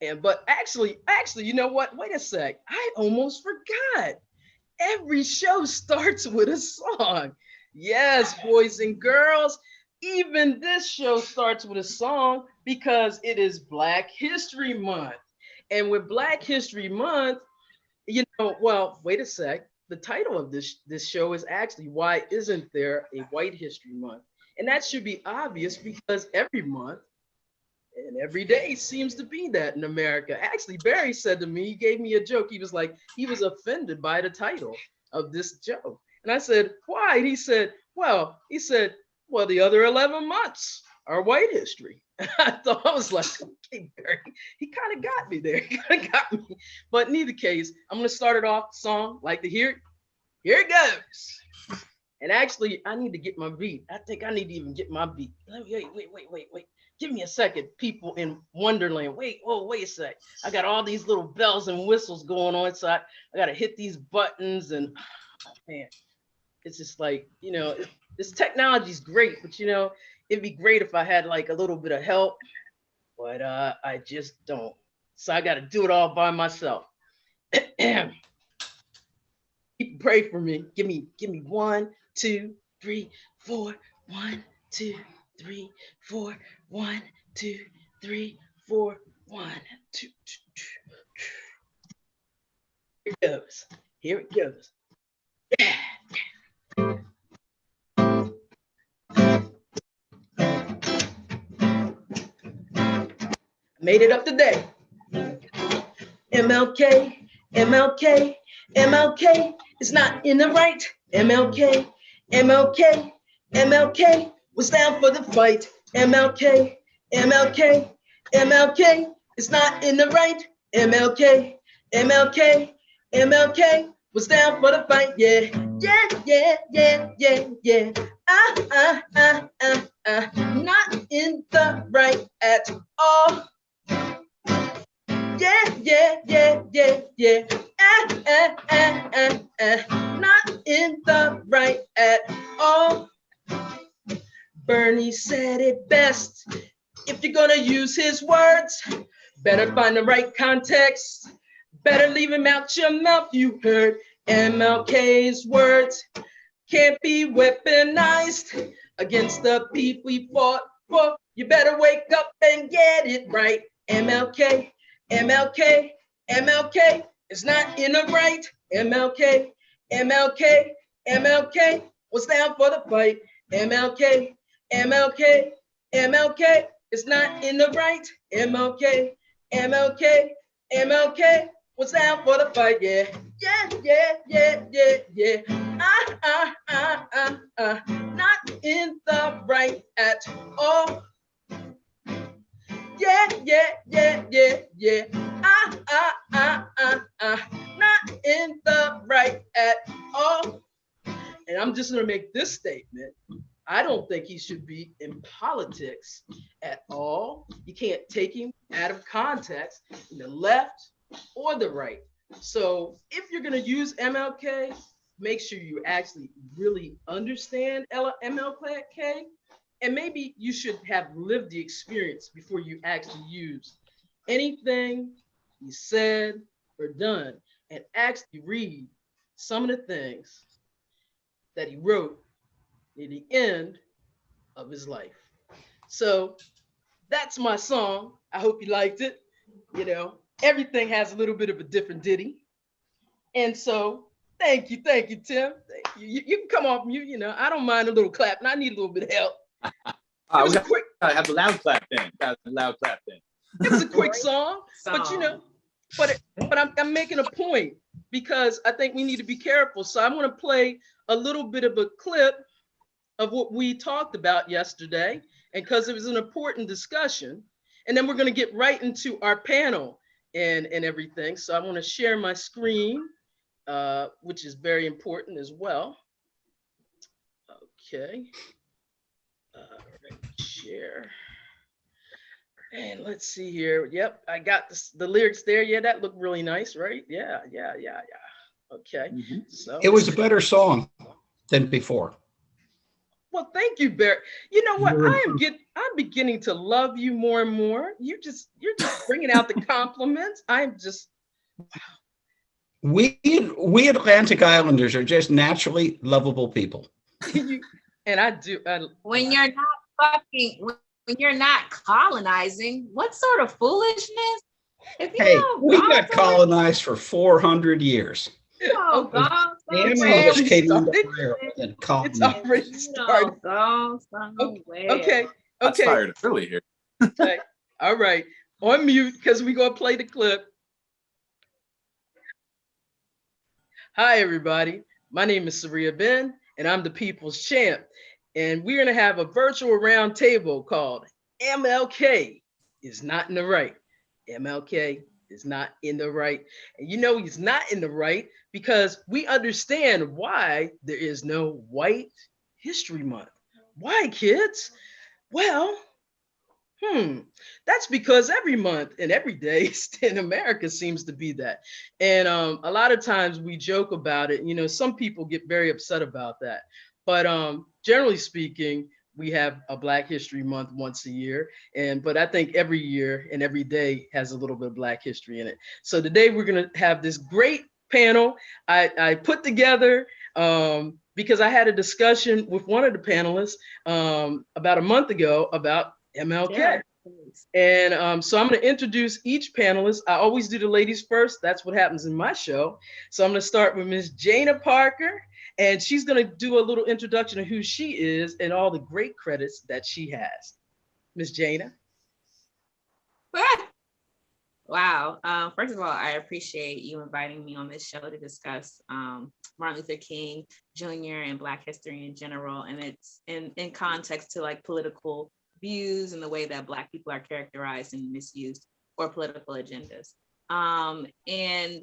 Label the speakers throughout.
Speaker 1: But actually, you know what? Wait a sec. I almost forgot. Every show starts with a song. Yes, boys and girls. Even this show starts with a song because it is Black History Month. And with Black History Month, well, wait a sec. The title of this show is actually Why Isn't There a White History Month? And that should be obvious because every month and every day seems to be that in America. Actually, Barry said to me, he gave me a joke. He was like, he was offended by the title of this show. And I said, why? And he said, well, the other 11 months are white history. I thought, I was like, okay, Barry, he kind of got me there. He kind of got me. But in either case, I'm going to start it off song. Like to hear it? Here it goes. And actually, I need to get my beat. I think I need to even get my beat. Wait. Give me a second, people in Wonderland. Wait a sec. I got all these little bells and whistles going on. So I got to hit these buttons and man, it's just like, this technology is great, but it'd be great if I had like a little bit of help, but I just don't. So I got to do it all by myself. People pray for me. Give me 1, 2, 3, 4. 1, 2, 3, 4. 1, 2, 3, 4. 1, 2, 2. Here it goes. Here it goes. Yeah. Made it up today. MLK, MLK, MLK is not in the right. MLK, MLK, MLK was down for the fight. MLK, MLK, MLK is not in the right. MLK, MLK, MLK was down for the fight. Yeah. Not in the right at all. Yeah. Not in the right at all. Bernie said it best. If you're gonna use his words, better find the right context. Better leave him out your mouth. You heard MLK's words can't be weaponized against the people we fought for. You better wake up and get it right. MLK, MLK, MLK is not in the right. MLK, MLK, MLK was down for the fight. MLK, MLK, MLK is not in the right. MLK, MLK, MLK was down for the fight. Yeah. Not in the right at all. Yeah. Not in the right at all. And I'm just gonna make this statement. I don't think he should be in politics at all. You can't take him out of context in the left or the right. So if you're gonna use MLK, make sure you actually really understand MLK, and maybe you should have lived the experience before you actually use anything he said or done, and actually read some of the things that he wrote near the end of his life. So that's my song. I hope you liked it. Everything has a little bit of a different ditty. And so thank you, Tim. Thank you. You can come off mute, I don't mind a little clap, and I need a little bit of help.
Speaker 2: It was a quick. I have the loud clap then.
Speaker 1: It was a quick song, but I'm making a point because I think we need to be careful. So I'm going to play a little bit of a clip of what we talked about yesterday, and because it was an important discussion, and then we're going to get right into our panel and everything. So I want to share my screen, which is very important as well. Okay. Share. And let's see here. Yep, I got the lyrics there. Yeah, that looked really nice, right? Yeah. Okay.
Speaker 3: So it was a better song than before.
Speaker 1: Well, thank you, Barry. You know what? I'm beginning to love you more and more. You're just bringing out the compliments. I'm just
Speaker 3: We Atlantic Islanders are just naturally lovable people.
Speaker 1: and I do.
Speaker 4: When you're not when you're not colonizing, what sort of foolishness? If you
Speaker 3: Hey, we got colonized for 400 years.
Speaker 1: Okay.
Speaker 3: It's
Speaker 1: already started. Okay.
Speaker 2: That's fired early here.
Speaker 1: Okay. All right. On mute, because we're going to play the clip. Hi, everybody. My name is Sarahia Benn, and I'm the People's Champ. And we're going to have a virtual roundtable called MLK is not in the right. MLK is not in the right. And you know he's not in the right because we understand why there is no White History Month. Why, kids? Well, that's because every month and every day in America seems to be that. And a lot of times we joke about it. You know, some people get very upset about that. But generally speaking, we have a Black History Month once a year. But I think every year and every day has a little bit of Black history in it. So today we're going to have this great panel I put together because I had a discussion with one of the panelists about a month ago about MLK. Yeah. And so I'm going to introduce each panelist. I always do the ladies first. That's what happens in my show. So I'm going to start with Ms. Janna Parker, and she's going to do a little introduction of who she is and all the great credits that she has. Ms. Janna.
Speaker 4: Wow. First of all, I appreciate you inviting me on this show to discuss Martin Luther King Jr. and Black history in general. And it's in context to like political views and the way that Black people are characterized and misused for political agendas. And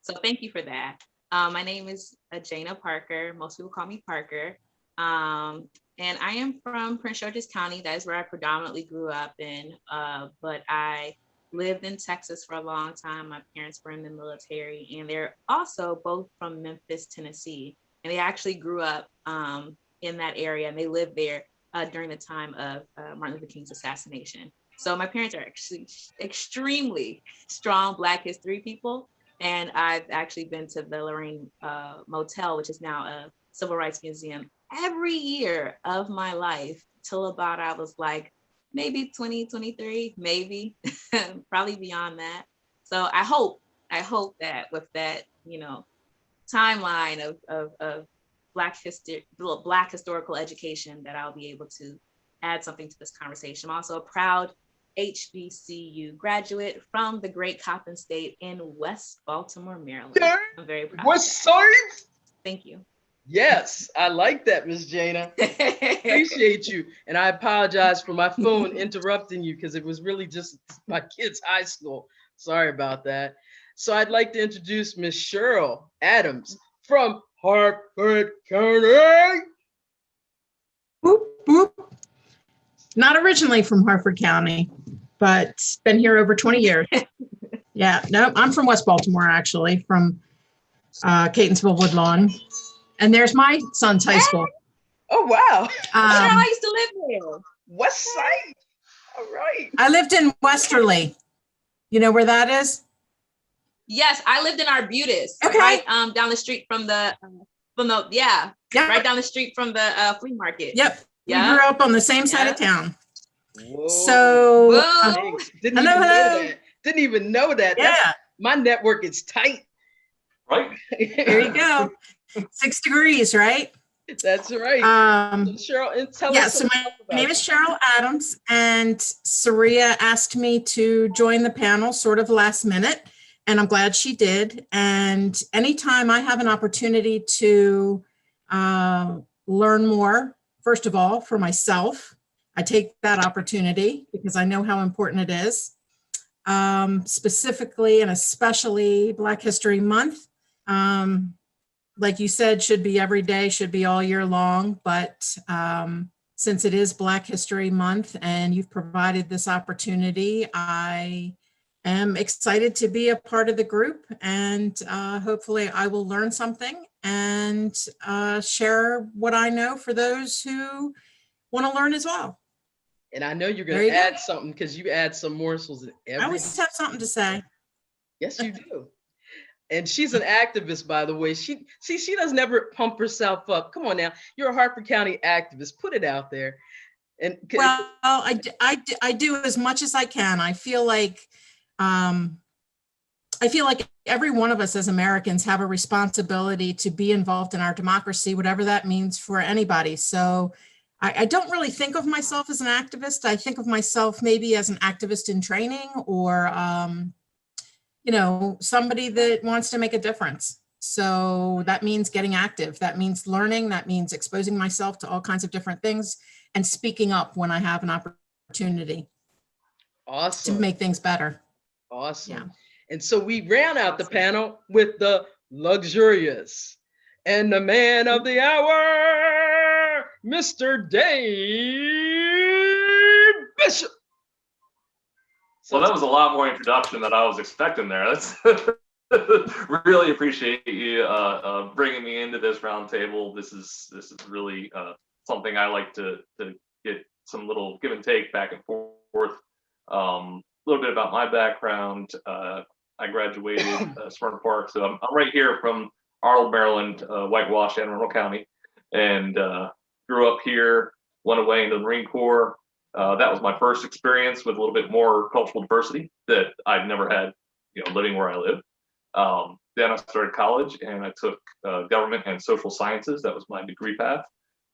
Speaker 4: so thank you for that. My name is Janna Parker. Most people call me Parker. And I am from Prince George's County. That is where I predominantly grew up in. But I lived in Texas for a long time. My parents were in the military, and they're also both from Memphis, Tennessee. And they actually grew up in that area, and they lived there during the time of Martin Luther King's assassination. So my parents are actually extremely strong Black history people. And I've actually been to the Lorraine Motel, which is now a civil rights museum, every year of my life till about I was like maybe 20, 23, maybe, probably beyond that. So I hope that with that, you know, timeline of Black history, Black historical education, that I'll be able to add something to this conversation. I'm also a proud HBCU graduate from the great Coppin State in West Baltimore, Maryland. I'm very proud.
Speaker 1: West Side.
Speaker 4: Thank you.
Speaker 1: Yes, I like that, Ms. Janna. Appreciate you. And I apologize for my phone interrupting you because it was really just my kid's high school. Sorry about that. So I'd like to introduce Ms. Cheryl Adams from Harford County.
Speaker 5: Boop, boop. Not originally from Harford County, but been here over 20 years. Yeah, no, I'm from West Baltimore, actually, from Catonsville, Woodlawn. And there's my son's high school.
Speaker 1: Oh, wow.
Speaker 4: I used to live there.
Speaker 1: West Side. All right.
Speaker 5: I lived in Westerly. You know where that is?
Speaker 4: Yes, I lived in Arbutus.
Speaker 5: Okay.
Speaker 4: Right down the street from the right down the street from the flea market.
Speaker 5: Yep.
Speaker 4: Yeah.
Speaker 5: We grew up on the same side of town.
Speaker 1: Whoa.
Speaker 5: So
Speaker 1: Didn't even know that.
Speaker 5: Yeah.
Speaker 1: My network is tight.
Speaker 2: Right.
Speaker 5: There you go. 6 degrees, right?
Speaker 1: That's right. Cheryl, and tell us.
Speaker 5: So my name is Cheryl Adams, and Sarahia asked me to join the panel sort of last minute, and I'm glad she did. And anytime I have an opportunity to learn more, first of all, for myself, I take that opportunity because I know how important it is. Specifically and especially Black History Month. Like you said, should be every day, should be all year long. But since it is Black History Month and you've provided this opportunity, I am excited to be a part of the group, and hopefully I will learn something and share what I know for those who want to learn as well.
Speaker 1: And I know you're
Speaker 5: There
Speaker 1: going
Speaker 5: you
Speaker 1: to
Speaker 5: go.
Speaker 1: add something because you add some morsels in
Speaker 5: I
Speaker 1: every.
Speaker 5: always have something to say.
Speaker 1: Yes, you do. And she's an activist, by the way. She doesn't ever pump herself up. Come on now, you're a Harford County activist. Put it out there. And
Speaker 5: Well, I do as much as I can. I feel like every one of us as Americans have a responsibility to be involved in our democracy, whatever that means for anybody. So I don't really think of myself as an activist. I think of myself maybe as an activist in training, or somebody that wants to make a difference. So that means getting active. That means learning. That means exposing myself to all kinds of different things and speaking up when I have an opportunity
Speaker 1: awesome.
Speaker 5: to make things better.
Speaker 1: Awesome.
Speaker 5: Yeah.
Speaker 1: And so we ran out the panel with the luxurious and the man of the hour, Mr. Dave Bishop.
Speaker 2: Well, that was a lot more introduction than I was expecting there. That's really appreciate you bringing me into this roundtable. This is really something I like to get some little give and take back and forth. A little bit about my background. I graduated Smyrna Park, so I'm right here from Arnold, Maryland, whitewashed Anne Arundel County, and grew up here. Went away into the Marine Corps. That was my first experience with a little bit more cultural diversity that I've never had, living where I live. Then I started college and I took government and social sciences. That was my degree path,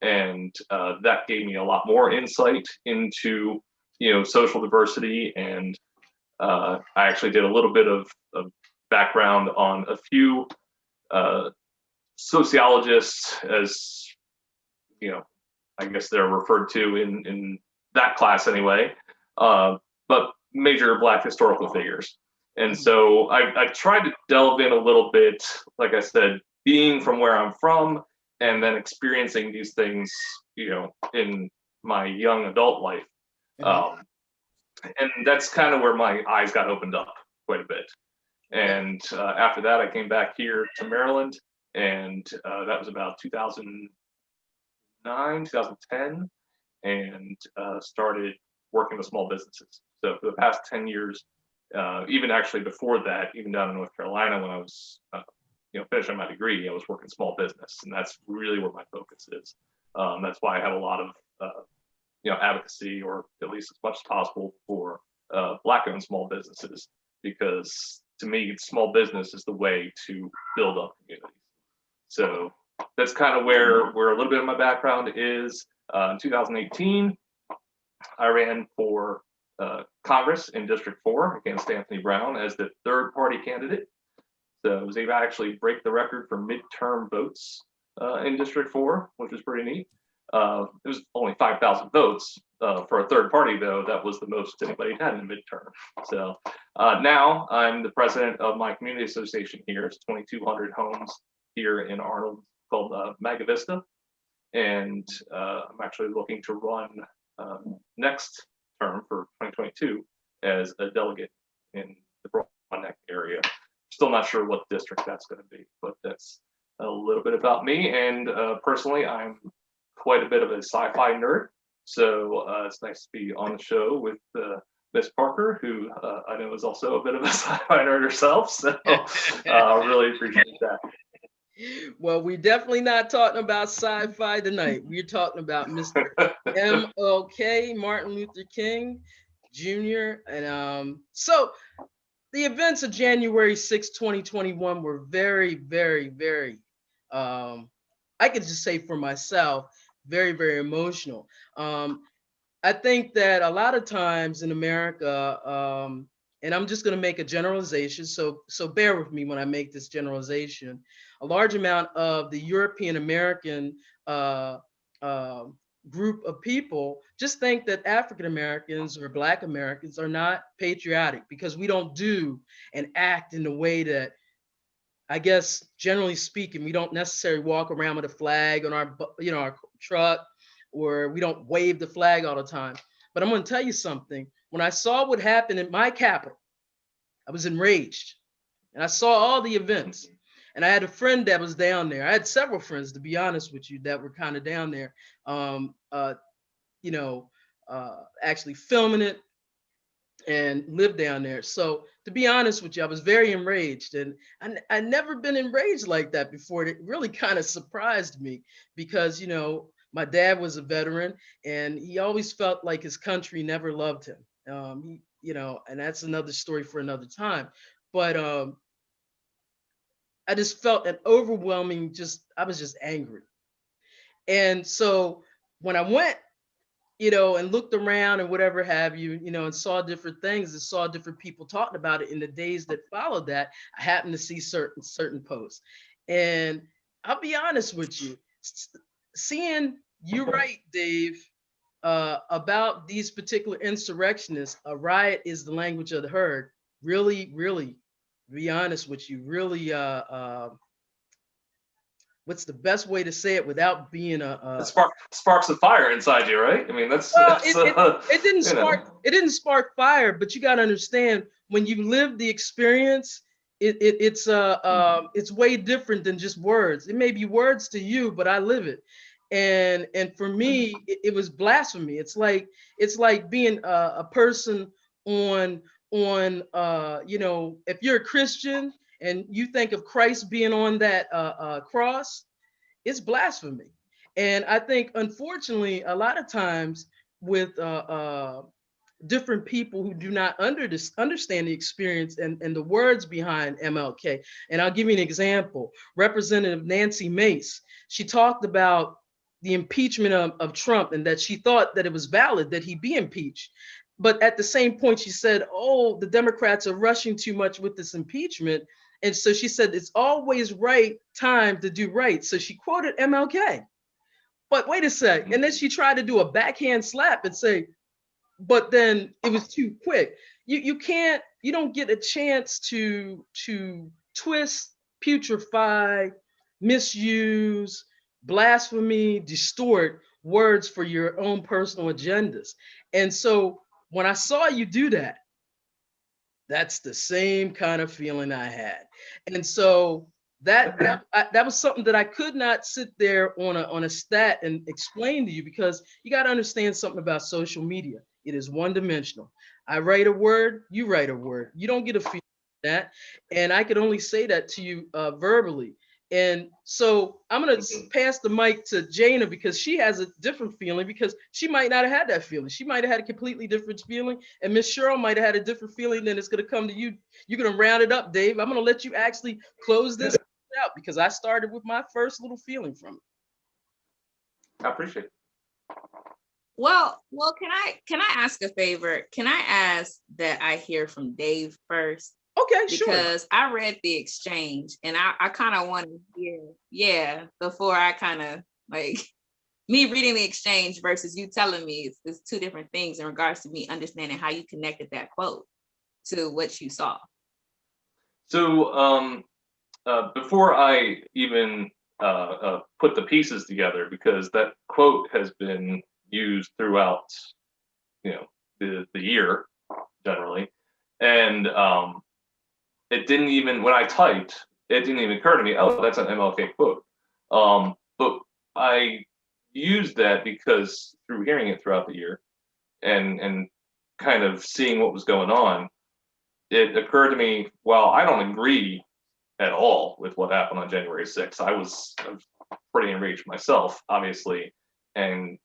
Speaker 2: and that gave me a lot more insight into social diversity. And I actually did a little bit of background on a few sociologists, as I guess they're referred to in that class anyway, but major Black historical figures. And so I tried to delve in a little bit, like I said, being from where I'm from and then experiencing these things, in my young adult life. And that's kind of where my eyes got opened up quite a bit. And after that, I came back here to Maryland, and that was about 2009, 2010. And started working with small businesses. So for the past 10 years, even actually before that, even down in North Carolina, when I was finishing my degree, I was working small business, and that's really where my focus is. That's why I have a lot of advocacy, or at least as much as possible, for Black-owned small businesses, because to me, small business is the way to build up communities. So that's kind of where a little bit of my background is. In 2018, I ran for Congress in District 4 against Anthony Brown as the third party candidate. So I was able to actually break the record for midterm votes in District 4, which was pretty neat. It was only 5,000 votes for a third party, though. That was the most anybody had in a midterm. So now I'm the president of my community association here. It's 2,200 homes here in Arnold, called Maga Vista. And I'm actually looking to run next term for 2022 as a delegate in the Broad Neck area. Still not sure what district that's going to be, but that's a little bit about me. And personally, I'm quite a bit of a sci-fi nerd. So it's nice to be on the show with Miss Parker, who I know is also a bit of a sci-fi nerd herself. So really appreciate that.
Speaker 1: Well, we're definitely not talking about sci-fi tonight. We're talking about Mr. MLK, Martin Luther King Jr. And so the events of January 6, 2021 were very, very, very, I could just say for myself, very, very emotional. I think that a lot of times in America, and I'm just going to make a generalization, so bear with me when I make this generalization. A large amount of the European American group of people just think that African Americans or Black Americans are not patriotic because we don't do and act in the way that, I guess, generally speaking, we don't necessarily walk around with a flag on our, our truck, or we don't wave the flag all the time. But I'm going to tell you something. When I saw what happened in my capital, I was enraged. And I saw all the events. And I had a friend that was down there. I had several friends, to be honest with you, that were kind of down there, you know, actually filming it and lived down there. So to be honest with you, I was very enraged, and I'd never been enraged like that before. It really kind of surprised me because, you know, my dad was a veteran and he always felt like his country never loved him. You know, and that's another story for another time. But I just felt an overwhelming, I was just angry. And so when I went, you know, and looked around and whatever have you, you know, and saw different things and saw different people talking about it in the days that followed that, I happened to see certain posts. And I'll be honest with you, seeing you right, Dave, about these particular insurrectionists, a riot is the language of the herd, really, really, to be honest with you, really what's the best way to say it without being
Speaker 2: It sparks a fire inside you, right? I mean,
Speaker 1: well, it didn't spark fire, but you got to understand when you live the experience, it's way different than just words. It may be words to you, but I live it. And for me, it was blasphemy. It's like being a person on you know, if you're a Christian and you think of Christ being on that cross, it's blasphemy. And I think, unfortunately, a lot of times with different people who do not understand the experience and the words behind MLK. And I'll give you an example. Representative Nancy Mace, she talked about the impeachment of Trump and that she thought that it was valid that he be impeached. But at the same point, she said, oh, the Democrats are rushing too much with this impeachment. And so she said, it's always right time to do right. So she quoted MLK. But wait a sec. And then she tried to do a backhand slap and say, but then it was too quick. You don't get a chance to twist, putrefy, misuse, blasphemy, distort words for your own personal agendas. And so when I saw you do that, that's the same kind of feeling I had. And so that was something that I could not sit there on a stat and explain to you, because you got to understand something about social media. It is one dimensional. I write a word, you write a word. You don't get a feeling that. And I could only say that to you verbally. And so I'm going to pass the mic to Janna, because she has a different feeling, because she might not have had that feeling. She might have had a completely different feeling. And Miss Cheryl might have had a different feeling. Then it's going to come to you. You're going to round it up, Dave. I'm going to let you actually close this out, because I started with my first little feeling from it.
Speaker 2: I appreciate it.
Speaker 4: Well, can I ask a favor? Can I ask that I hear from Dave first?
Speaker 1: Okay, sure.
Speaker 4: Because I read the exchange and I kind of want to hear, before I kind of like me reading the exchange versus you telling me it's two different things in regards to me understanding how you connected that quote to what you saw.
Speaker 2: So before I even put the pieces together, because that quote has been used throughout, you know, the year generally, and it didn't even, when I typed, it didn't even occur to me, oh, that's an MLK quote. But I used that because through hearing it throughout the year and kind of seeing what was going on, it occurred to me, well, I don't agree at all with what happened on January 6th. I was pretty enraged myself, obviously, and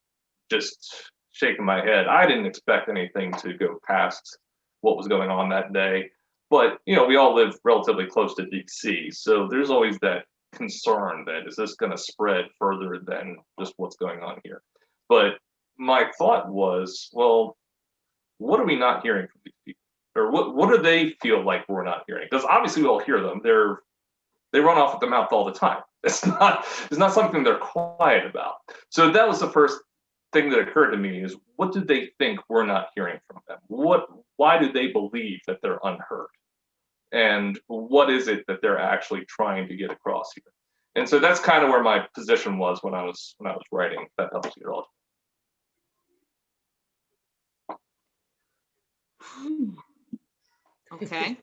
Speaker 2: just shaking my head. I didn't expect anything to go past what was going on that day. But, you know, we all live relatively close to DC. So there's always that concern that is this going to spread further than just what's going on here. But my thought was, well, what are we not hearing from these people? Or what do they feel like we're not hearing? Because obviously we all hear them. They run off at the mouth all the time. It's not something they're quiet about. So that was the first thing that occurred to me, is what do they think we're not hearing from them? Why do they believe that they're unheard? And what is it that they're actually trying to get across here? And so that's kind of where my position was when I was writing. If that helps you at all.
Speaker 4: Okay.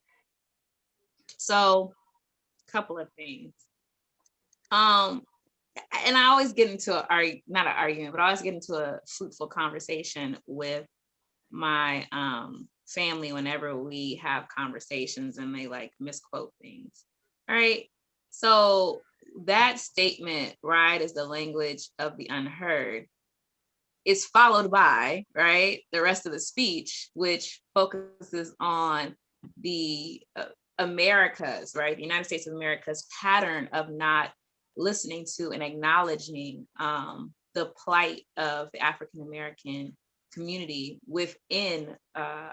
Speaker 4: So, a couple of things. And I always get into not an argument, but I always get into a fruitful conversation with my family whenever we have conversations and they like misquote things. All right. So that statement, right, is the language of the unheard, is followed by, right, the rest of the speech, which focuses on the Americas, right, the United States of America's pattern of not listening to and acknowledging the plight of the African American community within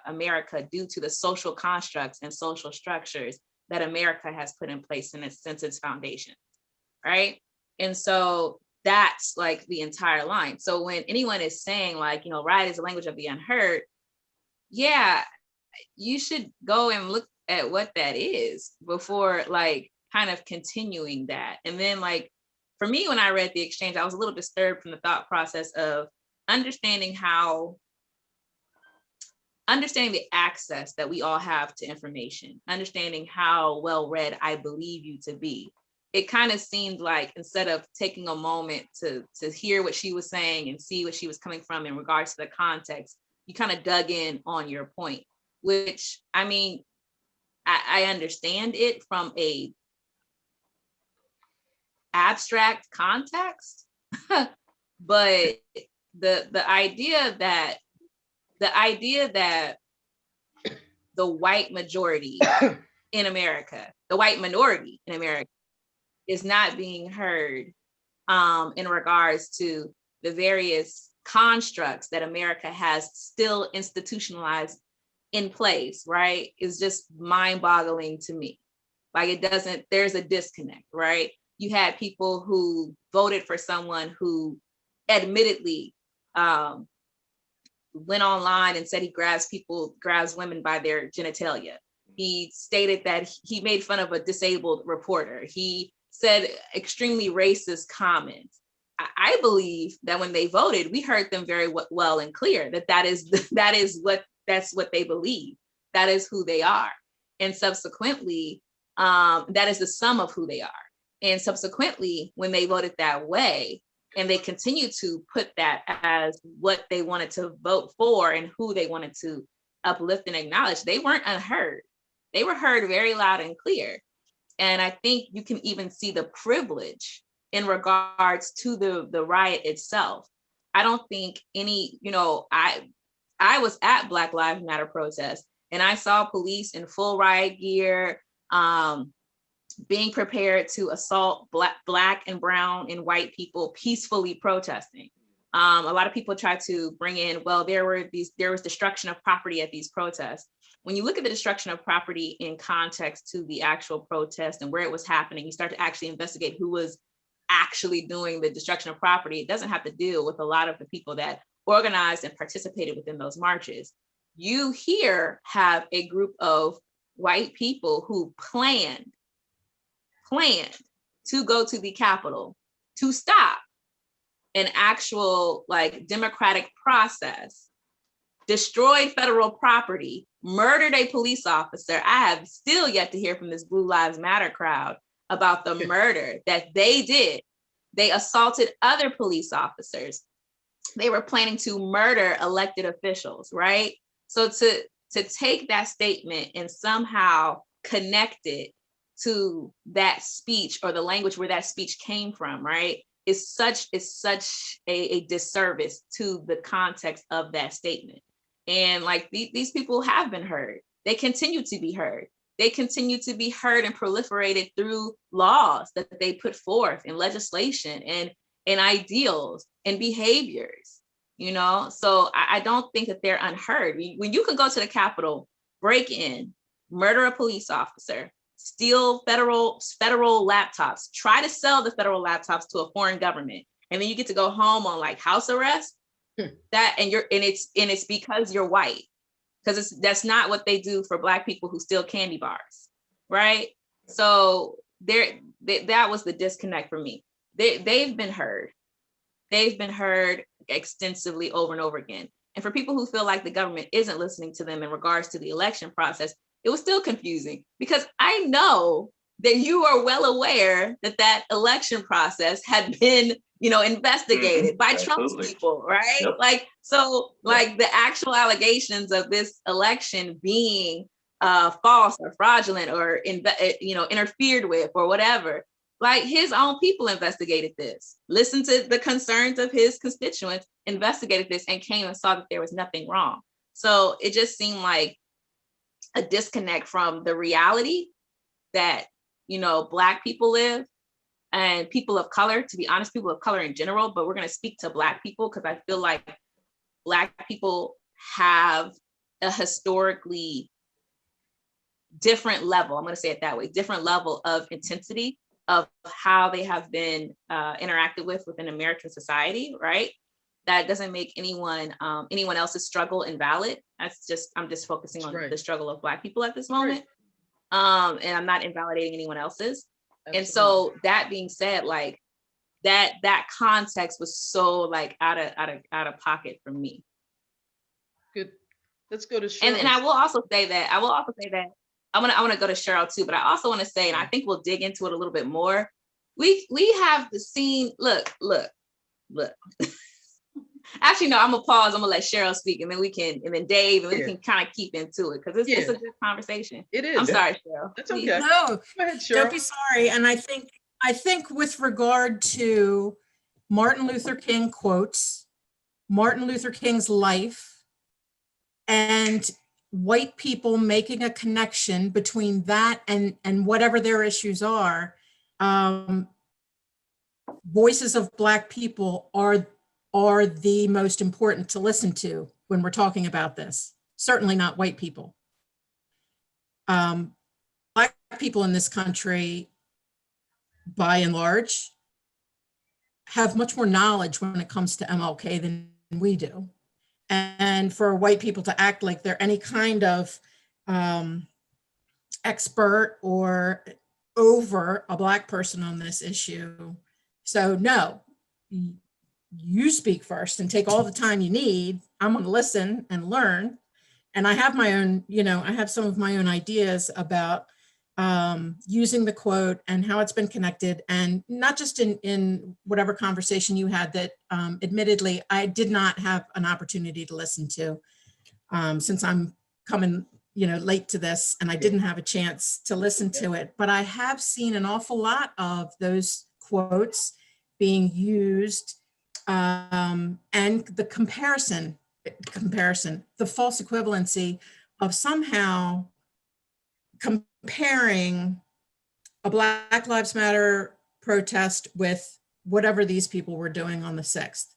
Speaker 4: America due to the social constructs and social structures that America has put in place since its foundation, right? And so that's like the entire line. So when anyone is saying like, Riot is the language of the unheard, yeah, you should go and look at what that is before like kind of continuing that. And then like, for me, when I read the exchange, I was a little disturbed from the thought process of understanding the access that we all have to information, understanding how well read I believe you to be. It kind of seemed like instead of taking a moment to hear what she was saying and see what she was coming from in regards to the context, you kind of dug in on your point, which I mean, I understand it from a abstract context, but the idea that the white majority in America, the white minority in America, is not being heard in regards to the various constructs that America has still institutionalized in place, right, is just mind-boggling to me. Like there's a disconnect, right? You had people who voted for someone who admittedly went online and said he grabs women by their genitalia. He stated that he made fun of a disabled reporter. He said extremely racist comments. I believe that when they voted, we heard them very well and clear that's what they believe. That is who they are. And subsequently, that is the sum of who they are. And subsequently, when they voted that way, and they continue to put that as what they wanted to vote for and who they wanted to uplift and acknowledge, they weren't unheard. They were heard very loud and clear. And I think you can even see the privilege in regards to the riot itself. I don't think I was at Black Lives Matter protests and I saw police in full riot gear, being prepared to assault black and brown and white people peacefully protesting. A lot of people try to bring in, well, there was destruction of property at these protests. When you look at the destruction of property in context to the actual protest and where it was happening, you start to actually investigate who was actually doing the destruction of property. It doesn't have to deal with a lot of the people that organized and participated within those marches. You here have a group of white people who planned to go to the Capitol to stop an actual like democratic process, destroyed federal property, murdered a police officer. I have still yet to hear from this Blue Lives Matter crowd about the murder that they did. They assaulted other police officers. They were planning to murder elected officials, right? So to take that statement and somehow connect it to that speech or the language where that speech came from, right, is such a disservice to the context of that statement. And like these people have been heard. They continue to be heard. They continue to be heard and proliferated through laws that they put forth in legislation and ideals and behaviors, So I don't think that they're unheard. When you can go to the Capitol, break in, murder a police officer, steal federal laptops, try to sell the federal laptops to a foreign government, and then you get to go home on like house arrest. It's because you're white, because that's not what they do for Black people who steal candy bars, right? So that was the disconnect for me. They've been heard. They've been heard extensively over and over again. And for people who feel like the government isn't listening to them in regards to the election process, it was still confusing because I know that you are well aware that that election process had been, investigated by Trump's
Speaker 2: Absolutely.
Speaker 4: people, right?
Speaker 2: Yep.
Speaker 4: Like, so like the actual allegations of this election being false or fraudulent or, interfered with or whatever, like his own people investigated this, listened to the concerns of his constituents, investigated this and came and saw that there was nothing wrong. So it just seemed like a disconnect from the reality that, Black people live and people of color, to be honest, people of color in general, but we're going to speak to Black people because I feel like Black people have a historically different level, I'm going to say it that way, different level of intensity of how they have been interacted with within American society, right? That doesn't make anyone else's struggle invalid. I'm just focusing on the struggle of Black people at this moment. And I'm not invalidating anyone else's. Absolutely. And so that being said, like that context was so like out of pocket for me.
Speaker 1: Good. Let's go to Cheryl.
Speaker 4: And I will also say that I want to go to Cheryl too, but I also want to say, and I think we'll dig into it a little bit more. We have the scene. Look. Actually, no, I'm gonna pause. I'm gonna let Cheryl speak, and then Dave, and we can kind of keep into it because it's a good conversation.
Speaker 1: It is.
Speaker 4: I'm sorry, Cheryl.
Speaker 1: That's okay.
Speaker 5: No,
Speaker 1: go ahead, Cheryl.
Speaker 5: don't be sorry. And I think with regard to Martin Luther King quotes, Martin Luther King's life, and white people making a connection between that and whatever their issues are, voices of Black people are the most important to listen to when we're talking about this. Certainly not white people. Black people in this country, by and large, have much more knowledge when it comes to MLK than we do. And for white people to act like they're any kind of expert or over a Black person on this issue. So no, you speak first and take all the time you need. I'm going to listen and learn. And I have my own, I have some of my own ideas about using the quote and how it's been connected, and not just in whatever conversation you had that admittedly I did not have an opportunity to listen to since I'm coming late to this and I didn't have a chance to listen to it, but I have seen an awful lot of those quotes being used and the comparison, the false equivalency of somehow comparing a Black Lives Matter protest with whatever these people were doing on the 6th.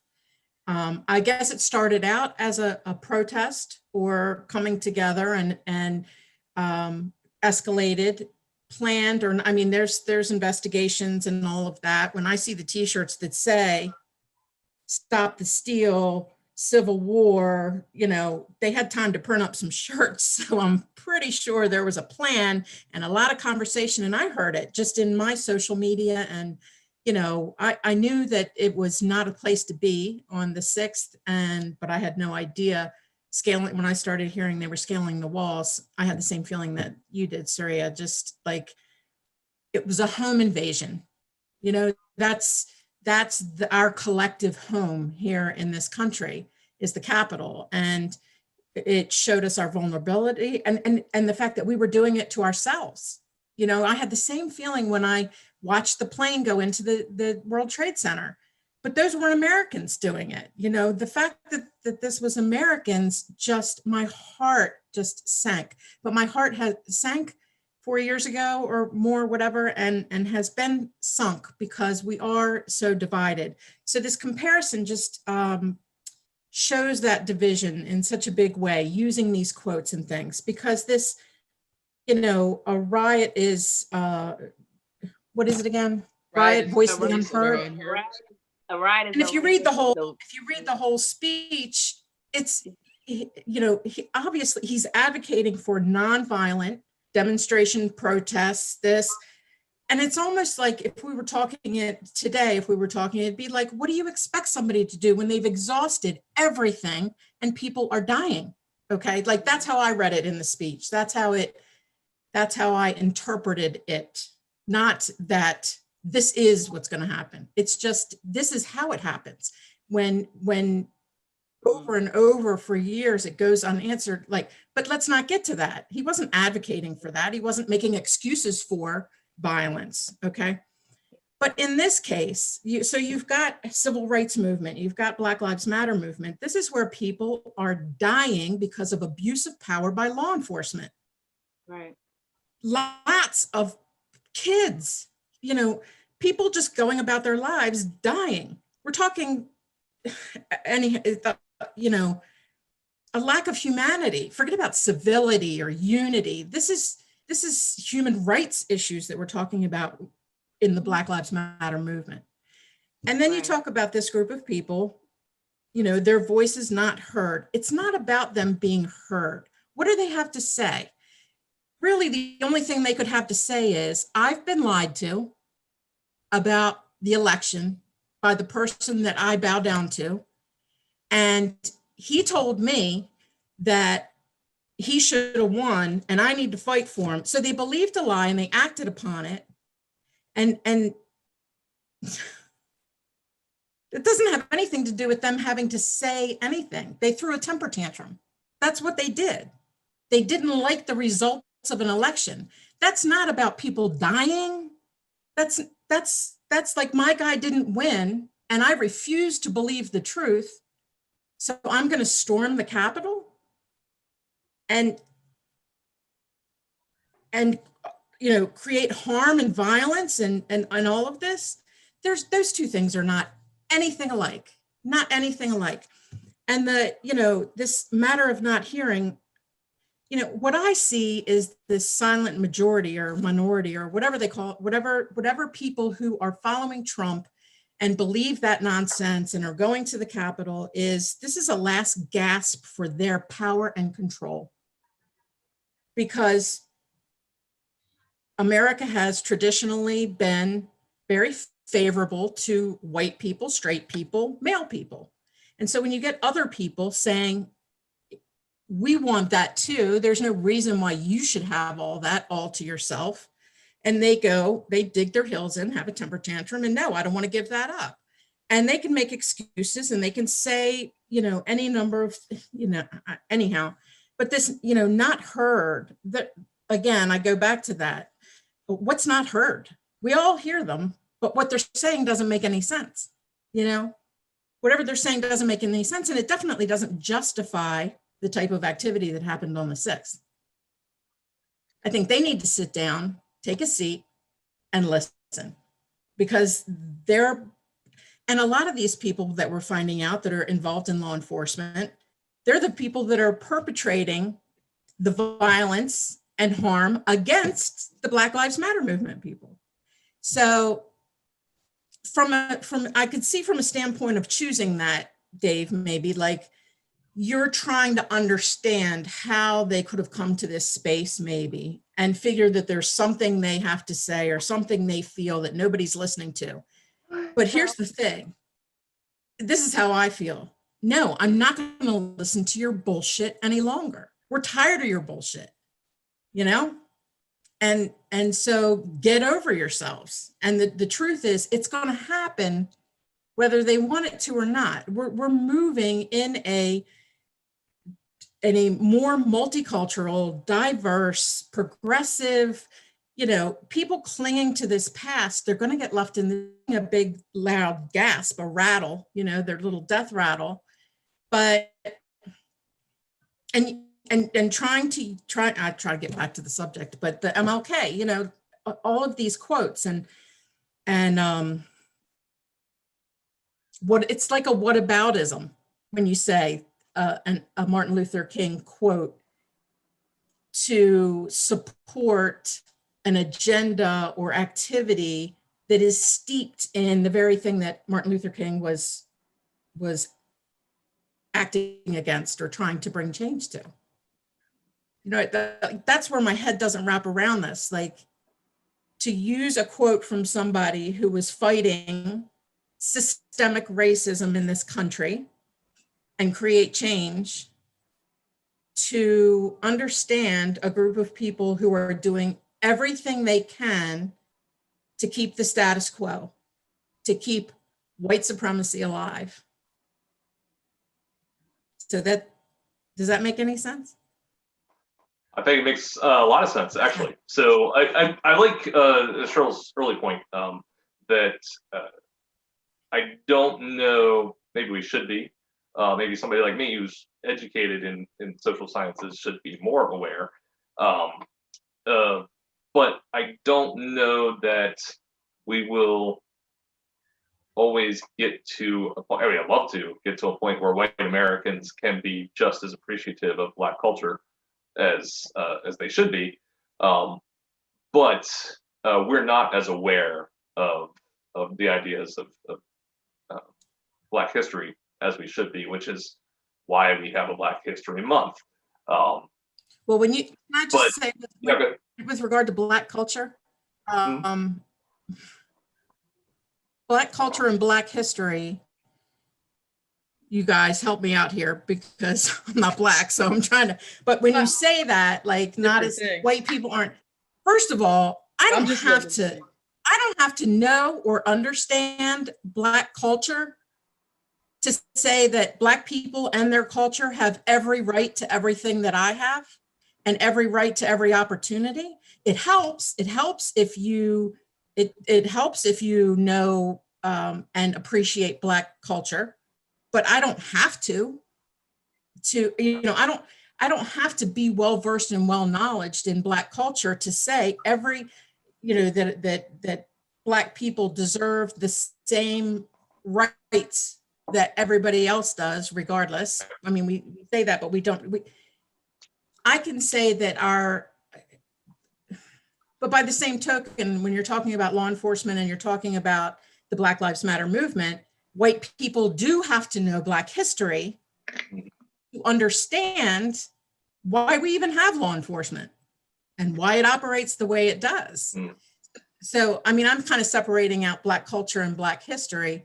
Speaker 5: I guess it started out as a protest or coming together and escalated, planned, or I mean, there's investigations and all of that. When I see the t-shirts that say, "Stop the Steal, Civil War," they had time to print up some shirts. So I'm pretty sure there was a plan and a lot of conversation, and I heard it just in my social media. And, I knew that it was not a place to be on the 6th, but I had no idea scaling. When I started hearing they were scaling the walls, I had the same feeling that you did, Sarahia, just like it was a home invasion. That's our collective home here in this country is the Capitol. And it showed us our vulnerability and the fact that we were doing it to ourselves. I had the same feeling when I watched the plane go into the World Trade Center, but those weren't Americans doing it. The fact that this was Americans, just my heart just sank. But my heart has sank 4 years ago or more, whatever, and has been sunk because we are so divided. So this comparison just shows that division in such a big way, using these quotes and things, because this, a riot is, what is it again? Riot, voice of the unheard.
Speaker 4: A riot is.
Speaker 5: And if you read the whole speech, it's, obviously he's advocating for nonviolent demonstration, protests, this. And it's almost like if we were talking it today, it'd be like, what do you expect somebody to do when they've exhausted everything and people are dying? Okay, like that's how I read it in the speech. That's how it That's how I interpreted it. Not that this is what's going to happen. It's just, this is how it happens. When over and over for years, it goes unanswered, like, but let's not get to that. He wasn't advocating for that. He wasn't making excuses for violence, okay? But in this case, so you've got civil rights movement, you've got Black Lives Matter movement. This is where people are dying because of abuse of power by law enforcement.
Speaker 4: Right.
Speaker 5: Lots of kids, you know, people just going about their lives dying. We're talking you know, a lack of humanity. Forget about civility or unity. This is human rights issues that we're talking about in the Black Lives Matter movement. And then you talk about this group of people, you know, their voice is not heard. It's not about them being heard. What do they have to say? Really, the only thing they could have to say is, I've been lied to about the election by the person that I bow down to. And he told me that he should have won and I need to fight for him. So they believed a lie and they acted upon it. And it doesn't have anything to do with them having to say anything. They threw a temper tantrum. That's what they did. They didn't like the results of an election. That's not about people dying. That's like, my guy didn't win and I refuse to believe the truth. So I'm going to storm the Capitol and you know, create harm and violence and all of this. Those two things are not anything alike, not anything alike. And you know, this matter of not hearing, you know, what I see is this silent majority or minority or whatever they call it, whatever people who are following Trump and believe that nonsense and are going to the Capitol this is a last gasp for their power and control. Because America has traditionally been very favorable to white people, straight people, male people. And so when you get other people saying, we want that too, there's no reason why you should have all that all to yourself. And they dig their heels in, have a temper tantrum, and no, I don't want to give that up. And they can make excuses and they can say, you know, any number of, you know, anyhow, but this, you know, not heard, that again, I go back to that. What's not heard? We all hear them, but what they're saying doesn't make any sense. You know, whatever they're saying doesn't make any sense. And it definitely doesn't justify the type of activity that happened on the 6th. I think they need to sit down, take a seat and listen, because and a lot of these people that we're finding out that are involved in law enforcement, they're the people that are perpetrating the violence and harm against the Black Lives Matter movement people. So I could see from a standpoint of choosing that, Dave, maybe like you're trying to understand how they could have come to this space maybe and figure that there's something they have to say or something they feel that nobody's listening to. But here's the thing. This is how I feel. No, I'm not going to listen to your bullshit any longer. We're tired of your bullshit, you know? And so get over yourselves. And the truth is it's going to happen whether they want it to or not. We're moving in a more multicultural, diverse, progressive, you know, people clinging to this past, they're going to get left in a big loud gasp, a rattle, you know, their little death rattle. But, and trying to get back to the subject, but the MLK, you know, all of these quotes and what it's like a whataboutism when you say a Martin Luther King quote to support an agenda or activity that is steeped in the very thing that Martin Luther King was acting against or trying to bring change to. You know, that's where my head doesn't wrap around this. Like, to use a quote from somebody who was fighting systemic racism in this country and create change, to understand a group of people who are doing everything they can to keep the status quo, to keep white supremacy alive. So does that make any sense?
Speaker 2: I think it makes a lot of sense, actually. So I like Cheryl's early point that I don't know, maybe we should be, maybe somebody like me who's educated in social sciences should be more aware. But I don't know that we will always get to a point, I mean, I'd love to get to a point where white Americans can be just as appreciative of Black culture as they should be, but we're not as aware of the ideas of Black history as we should be, which is why we have a Black History Month.
Speaker 5: Well, can I just say with regard to Black culture, Black culture and Black history, you guys help me out here because I'm not Black, so I'm trying to, but when you say that, like not as white people aren't, first of all, I don't have to know or understand Black culture to say that Black people and their culture have every right to everything that I have and every right to every opportunity. It helps if you know and appreciate Black culture. But I don't have to, I don't have to be well-versed and well-knowledged in Black culture to say that Black people deserve the same rights that everybody else does, regardless. I mean, we say that, but we don't, I can say that but by the same token, when you're talking about law enforcement and you're talking about the Black Lives Matter movement, white people do have to know Black history to understand why we even have law enforcement and why it operates the way it does. So, I mean, I'm kind of separating out Black culture and Black history.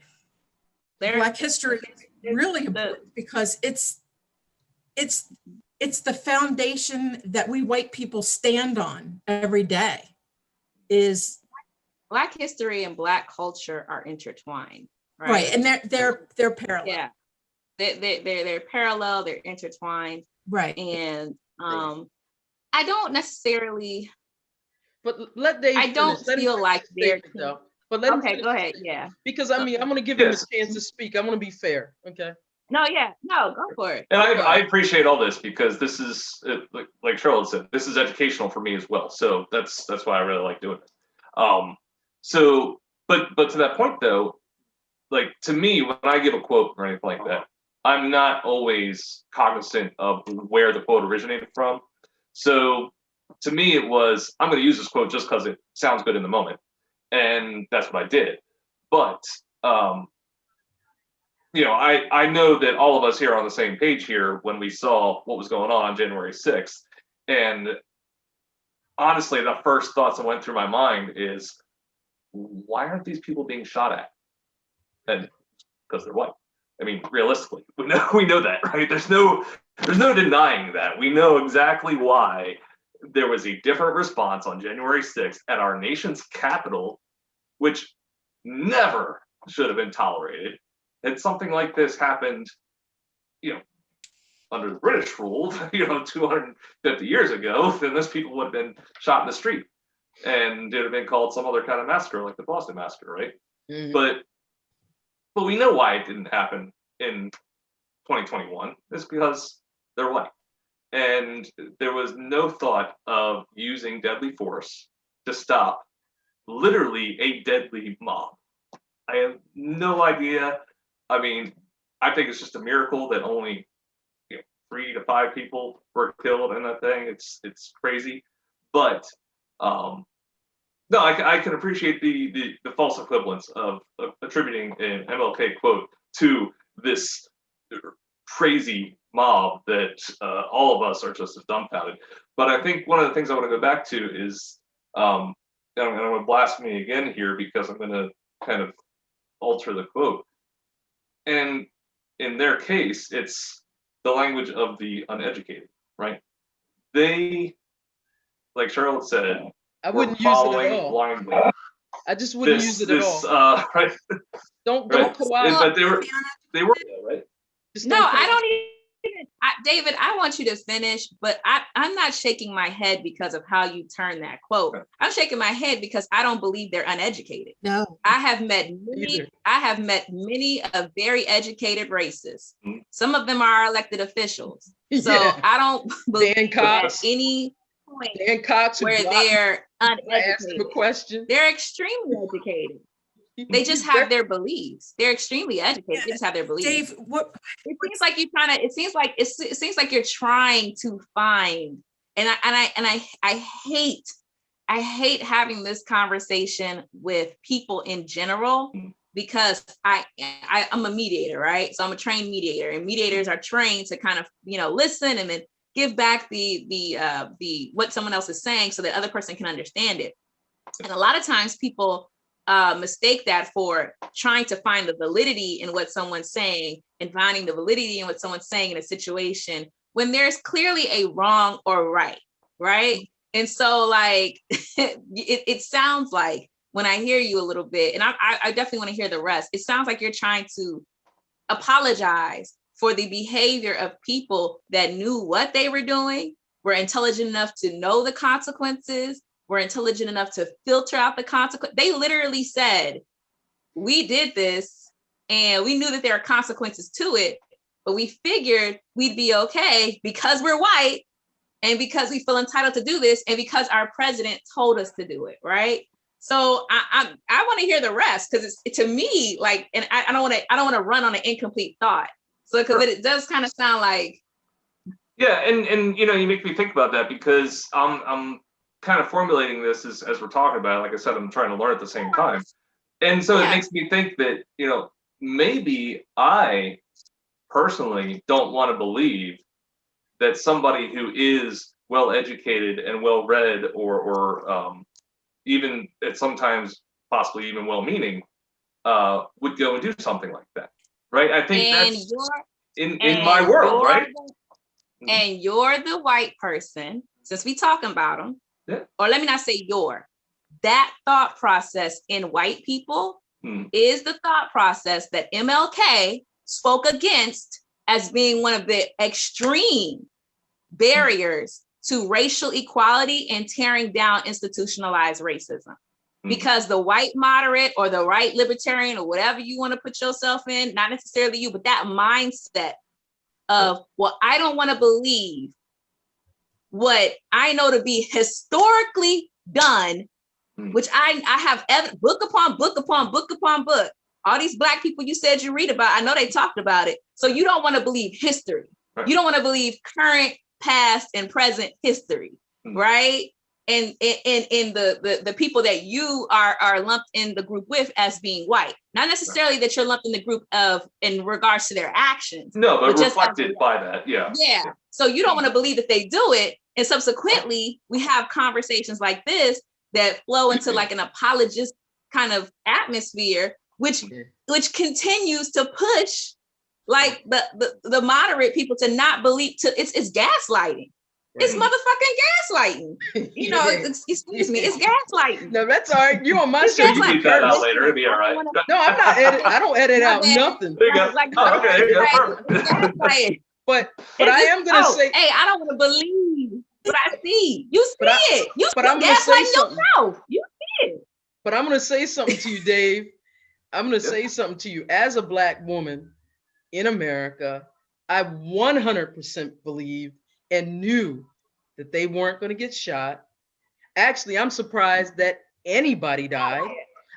Speaker 5: Black history is really important because it's the foundation that we white people stand on every day. Is
Speaker 4: Black history and Black culture are intertwined.
Speaker 5: Right, and they're parallel.
Speaker 4: Yeah, they're parallel. They're intertwined.
Speaker 5: Right,
Speaker 4: and I don't necessarily.
Speaker 1: But let Dave.
Speaker 4: I don't feel like they're.
Speaker 1: But let him
Speaker 4: okay, go ahead. Yeah.
Speaker 1: Because I mean, I'm going to give him a chance to speak. I'm going to be fair. Okay.
Speaker 4: No, go for it.
Speaker 2: And I appreciate all this because this is like Cheryl said, this is educational for me as well. So that's why I really like doing it. So, but to that point though, like to me, when I give a quote or anything like that, I'm not always cognizant of where the quote originated from. So to me, it was, I'm going to use this quote just because it sounds good in the moment. And that's what I did. But, I know that all of us here are on the same page here when we saw what was going on January 6th. And honestly, the first thoughts that went through my mind is, why aren't these people being shot at? And because they're white. I mean, realistically, we know that, right? There's no denying that. We know exactly why there was a different response on January 6th at our nation's capital, which never should have been tolerated. And something like this happened, under the British rule, 250 years ago, then those people would have been shot in the street. And it would have been called some other kind of massacre, like the Boston Massacre, right? Mm-hmm. But we know why it didn't happen in 2021. It's because they're white. And there was no thought of using deadly force to stop literally a deadly mob. I have no idea. I mean, I think it's just a miracle that only 3 to 5 people were killed in that thing. It's crazy. But no, I can appreciate the false equivalence of attributing an MLK quote to this crazy mob that all of us are just as dumbfounded. But I think one of the things I want to go back to is, and I'm going to blasphemy again here because I'm going to kind of alter the quote. And in their case, it's the language of the uneducated. right? They, like Cheryl said,
Speaker 1: I
Speaker 2: were
Speaker 1: wouldn't use it at
Speaker 2: following
Speaker 1: all.
Speaker 2: blindly.
Speaker 1: I just wouldn't use it at all.
Speaker 2: Right,
Speaker 1: Don't
Speaker 2: right.
Speaker 1: co-opt.
Speaker 2: But they were, right?
Speaker 1: Just
Speaker 4: No,
Speaker 1: don't
Speaker 4: I
Speaker 1: co-opt.
Speaker 4: don't even, David, I want you to finish, but I'm not shaking my head because of how you turn that quote.
Speaker 2: Okay.
Speaker 4: I'm shaking my head because I don't believe they're uneducated.
Speaker 5: No.
Speaker 4: I have met many,
Speaker 1: Either.
Speaker 4: I have met many of very educated racists.
Speaker 2: Mhm.
Speaker 4: Some of them are elected officials. So
Speaker 1: Yeah.
Speaker 4: I don't believe
Speaker 1: Dan
Speaker 4: at
Speaker 1: Cox.
Speaker 4: any point
Speaker 1: Dan Cox who
Speaker 4: where
Speaker 1: blocked me
Speaker 4: they're
Speaker 1: when I asked him a
Speaker 4: uneducated.
Speaker 1: question.
Speaker 4: They're extremely educated. They just have their beliefs. They're extremely educated. They just have their beliefs.
Speaker 5: Dave, what?
Speaker 4: It seems like you're trying to. It seems like you're trying to find. And I hate having this conversation with people in general because I'm a mediator, right? So I'm a trained mediator, and mediators are trained to kind of listen and then give back the what someone else is saying so that other person can understand it. And a lot of times people mistake that for trying to find the validity in what someone's saying and finding the validity in what someone's saying in a situation when there's clearly a wrong or right? And so like, it sounds like when I hear you a little bit, and I definitely want to hear the rest, it sounds like you're trying to apologize for the behavior of people that knew what they were doing, were intelligent enough to know the consequences, were intelligent enough to filter out the consequence. They literally said, we did this and we knew that there are consequences to it, but we figured we'd be okay because we're white and because we feel entitled to do this and because our president told us to do it, right? So I want to hear the rest because it's to me like, and I don't want to run on an incomplete thought. So because it does kind of sound like,
Speaker 2: Yeah, and you make me think about that because I'm kind of formulating this as we're talking about it. Like I said, I'm trying to learn at the same time. And so it makes me think that, maybe I personally don't want to believe that somebody who is well educated and well read or even at sometimes possibly even well meaning would go and do something like that. Right? I think that's in my world, right?
Speaker 4: And you're the white person, since we talking about them, or let me not say that thought process in white people is the thought process that MLK spoke against as being one of the extreme barriers to racial equality and tearing down institutionalized racism. Because the white moderate or the right libertarian or whatever you want to put yourself in, not necessarily you, but that mindset of, well, I don't want to believe what I know to be historically done, which I have evidence, book upon book upon book upon book. All these Black people you said you read about, I know they talked about it. So you don't want to believe history.
Speaker 2: Right.
Speaker 4: You don't want to believe current, past, and present history, right? And the people that you are lumped in the group with as being white, not necessarily that you're lumped in the group of in regards to their actions.
Speaker 2: No, but
Speaker 4: just
Speaker 2: reflected by that, yeah.
Speaker 4: So you don't want to believe that they do it, and subsequently we have conversations like this that flow into like an apologist kind of atmosphere, which continues to push like the moderate people to not believe. It's gaslighting. It's motherfucking gaslighting. Excuse me, it's gaslighting.
Speaker 1: No, that's all right. You on my show.
Speaker 2: You keep that out later. It'll be all right.
Speaker 1: No, I'm not edit. I don't edit out nothing.
Speaker 2: There you go. Okay, there you go. Perfect.
Speaker 1: But I am gonna say,
Speaker 4: hey, I don't want to believe what I see. You see it. You
Speaker 1: I'm gonna say
Speaker 4: yourself. You see it.
Speaker 1: But I'm gonna say something to you, Dave. I'm gonna say something to you. As a Black woman in America, I 100% believed and knew that they weren't going to get shot. Actually, I'm surprised that anybody died.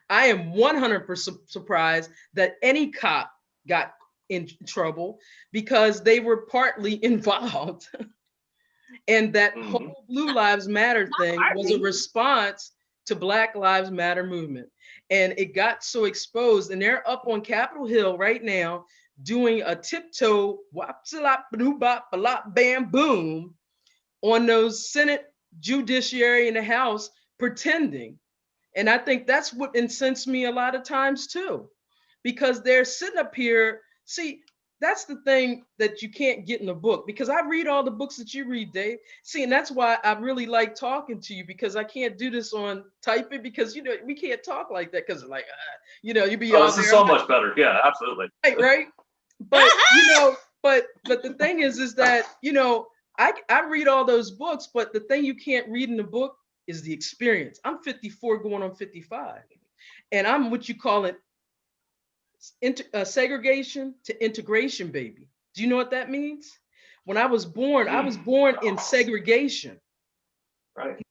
Speaker 1: I am 100% surprised that any cop got in trouble because they were partly involved. And that whole Blue Lives Matter thing was a response to Black Lives Matter movement. And it got so exposed, and they're up on Capitol Hill right now doing a tiptoe bam boom on those Senate, Judiciary, and the House pretending. And I think that's what incensed me a lot of times too, because they're sitting up here. See, that's the thing that you can't get in a book, because I read all the books that you read, Dave. See, and that's why I really like talking to you, because I can't do this on typing, because we can't talk like that, because like you be
Speaker 2: Oh,
Speaker 1: out
Speaker 2: this is
Speaker 1: there.
Speaker 2: so much better. Yeah, absolutely.
Speaker 1: Right. But but the thing is that I read all those books, but the thing you can't read in the book is the experience. I'm 54 going on 55, and I'm what you call it segregation to integration, baby. Do you know what that means? When I was born in segregation.
Speaker 2: Right.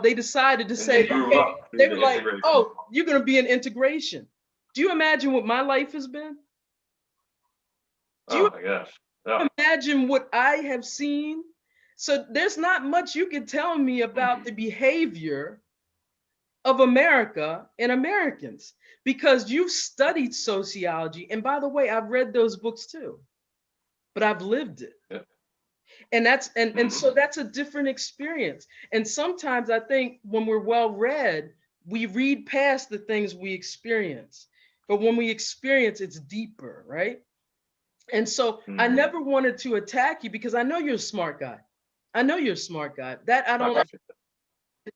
Speaker 1: They decided to say, okay, they were like, oh, you're going to be in integration. Do you imagine what my life has been? Do you
Speaker 2: my gosh. Yeah.
Speaker 1: imagine what I have seen? So there's not much you can tell me about the behavior of America and Americans, because you've studied sociology. And by the way, I've read those books too, but I've lived it.
Speaker 2: Yeah.
Speaker 1: And that's and so that's a different experience. And sometimes I think when we're well read, we read past the things we experience. But when we experience, it's deeper, right? And so I never wanted to attack you, because I know you're a smart guy. I know you're a smart guy. That I don't.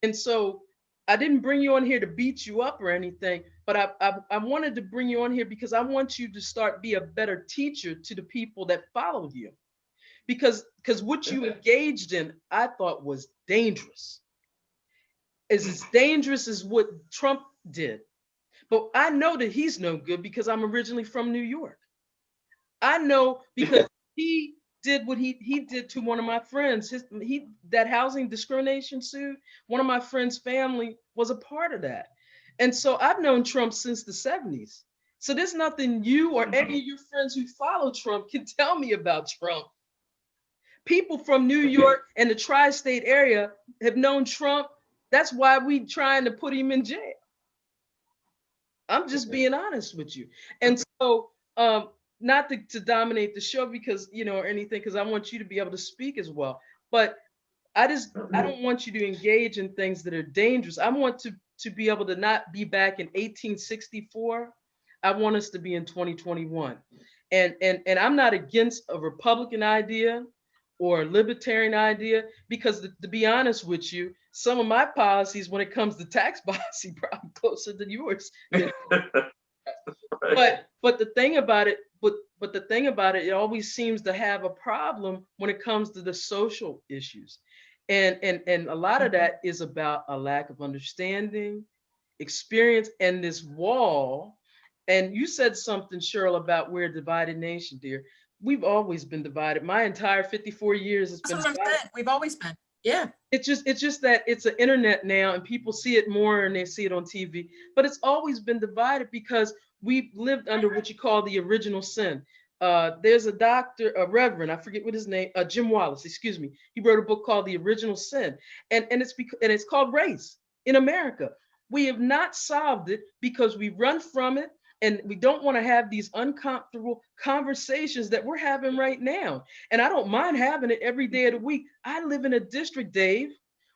Speaker 1: And so I didn't bring you on here to beat you up or anything, but I wanted to bring you on here because I want you to start be a better teacher to the people that follow you. Because what you engaged in, I thought was dangerous. It's as dangerous as what Trump did. But I know that he's no good, because I'm originally from New York. I know because he did what he did to one of my friends. That housing discrimination suit, one of my friend's family was a part of that. And so I've known Trump since the 70s. So there's nothing you or any of your friends who follow Trump can tell me about Trump. People from New York and the tri-state area have known Trump. That's why we trying to put him in jail. I'm just being honest with you. And so not to dominate the show because, or anything, because I want you to be able to speak as well. But I don't want you to engage in things that are dangerous. I want to be able to not be back in 1864. I want us to be in 2021. And I'm not against a Republican idea or a libertarian idea, because to be honest with you, some of my policies when it comes to tax policy probably closer than yours. Right. But the thing about it, it always seems to have a problem when it comes to the social issues. And a lot of that is about a lack of understanding, experience, and this wall. And you said something, Cheryl, about we're a divided nation, dear. We've always been divided. My entire 54 years has been divided.
Speaker 5: We've always been. Yeah.
Speaker 1: It's just that it's an internet now and people see it more and they see it on TV, but it's always been divided because we've lived under what you call the original sin. There's a doctor, a reverend, I forget what his name, Jim Wallace, excuse me. He wrote a book called The Original Sin, and it's called race in America. We have not solved it because we run from it. And we don't want to have these uncomfortable conversations that we're having right now. And I don't mind having it every day of the week. I live in a district, Dave,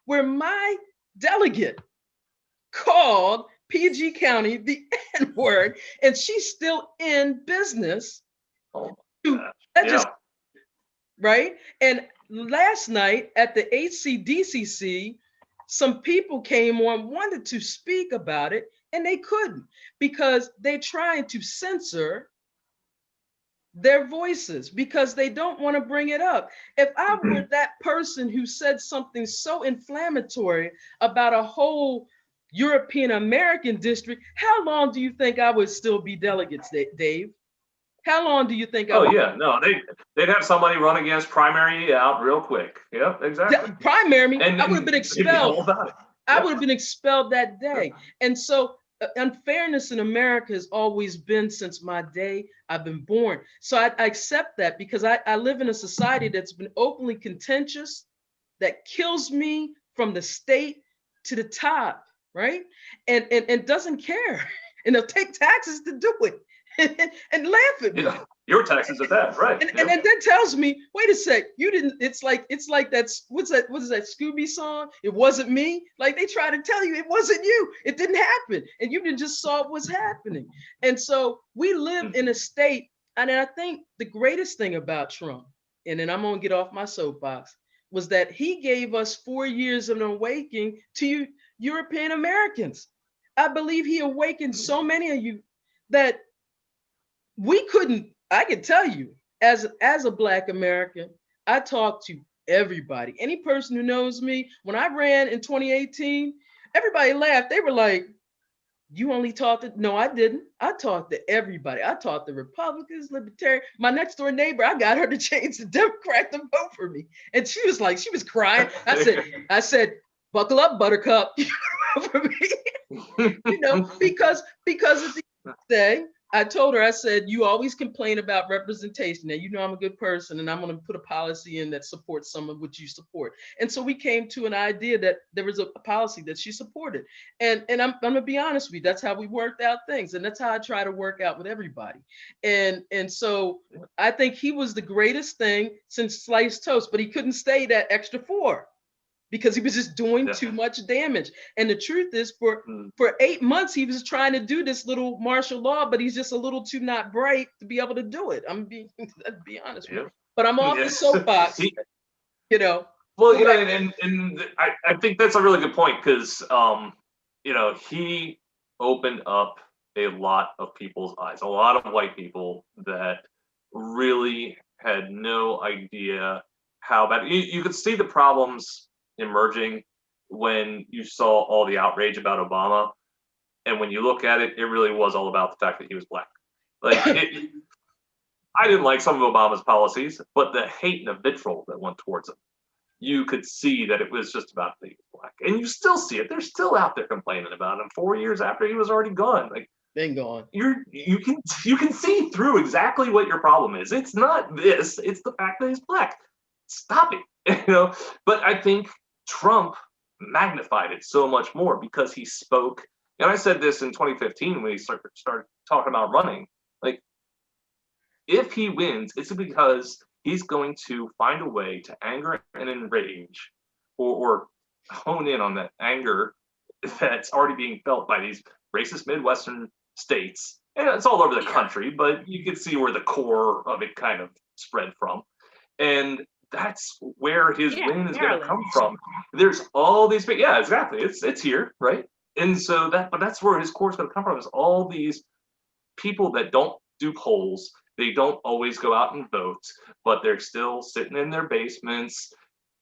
Speaker 1: where my delegate called PG County the N-word, and she's still in business. Right? And last night at the HCDCC, some people came on, wanted to speak about it, and they couldn't because they're trying to censor their voices because they don't want to bring it up. If I were that person who said something so inflammatory about a whole European American district, how long do you think I would still be delegates, Dave? How long do you think I would?
Speaker 2: Oh, yeah, no, they'd have somebody run against primary out real quick. Yep, exactly.
Speaker 1: Primary me, I would have been expelled. I would have been expelled that day. And so unfairness in America has always been since my day I've been born. So I accept that because I live in a society that's been openly contentious, that kills me from the state to the top, right? And doesn't care. And they'll take taxes to do it and laugh at me.
Speaker 2: Yeah. Your taxes at that, right?
Speaker 1: And that tells me, wait a sec, you didn't. It's like that's what is that Scooby song? It wasn't me. Like they try to tell you it wasn't you. It didn't happen, and you just saw what was happening. And so we live in a state And I think the greatest thing about Trump, and then I'm gonna get off my soapbox, was that he gave us 4 years of an awakening to European Americans. I believe he awakened so many of you that we couldn't. I can tell you, as a Black American, I talk to everybody. Any person who knows me, when I ran in 2018, everybody laughed. They were like, you only talked to, no, I didn't. I talked to everybody. I talked to Republicans, Libertarian. My next door neighbor, I got her to change the Democrat to vote for me. And she was like, she was crying. I said, buckle up, Buttercup, for me. Because at the end of the day, I told her, I said, you always complain about representation. And I'm a good person, and I'm going to put a policy in that supports some of what you support. And so we came to an idea that there was a policy that she supported. And I'm going to be honest with you, that's how we worked out things. And that's how I try to work out with everybody. And so I think he was the greatest thing since sliced toast, but he couldn't stay that extra 4. Because he was just doing too much damage. And the truth is, for 8 months, he was trying to do this little martial law, but he's just a little too not bright to be able to do it. I'm being honest with you. But I'm off the soapbox,
Speaker 2: Well, and I think that's a really good point, because he opened up a lot of people's eyes, a lot of white people that really had no idea how bad. You could see the problems emerging when you saw all the outrage about Obama, and when you look at it, it really was all about the fact that he was Black. Like, I didn't like some of Obama's policies, but the hate and the vitriol that went towards him, you could see that it was just about that he was Black, and you still see it. They're still out there complaining about him 4 years after he was already gone. Like,
Speaker 1: been gone.
Speaker 2: You can see through exactly what your problem is. It's not this. It's the fact that he's Black. Stop it. But I think Trump magnified it so much more because he spoke. And I said this in 2015 when he started talking about running. Like, if he wins, it's because he's going to find a way to anger and enrage, or hone in on that anger that's already being felt by these racist Midwestern states. And it's all over the country, but you can see where the core of it kind of spread from. And that's where his win is going to come from. There's all these, exactly. It's here, right? And so that's where his core is going to come from, is all these people that don't do polls. They don't always go out and vote, but they're still sitting in their basements,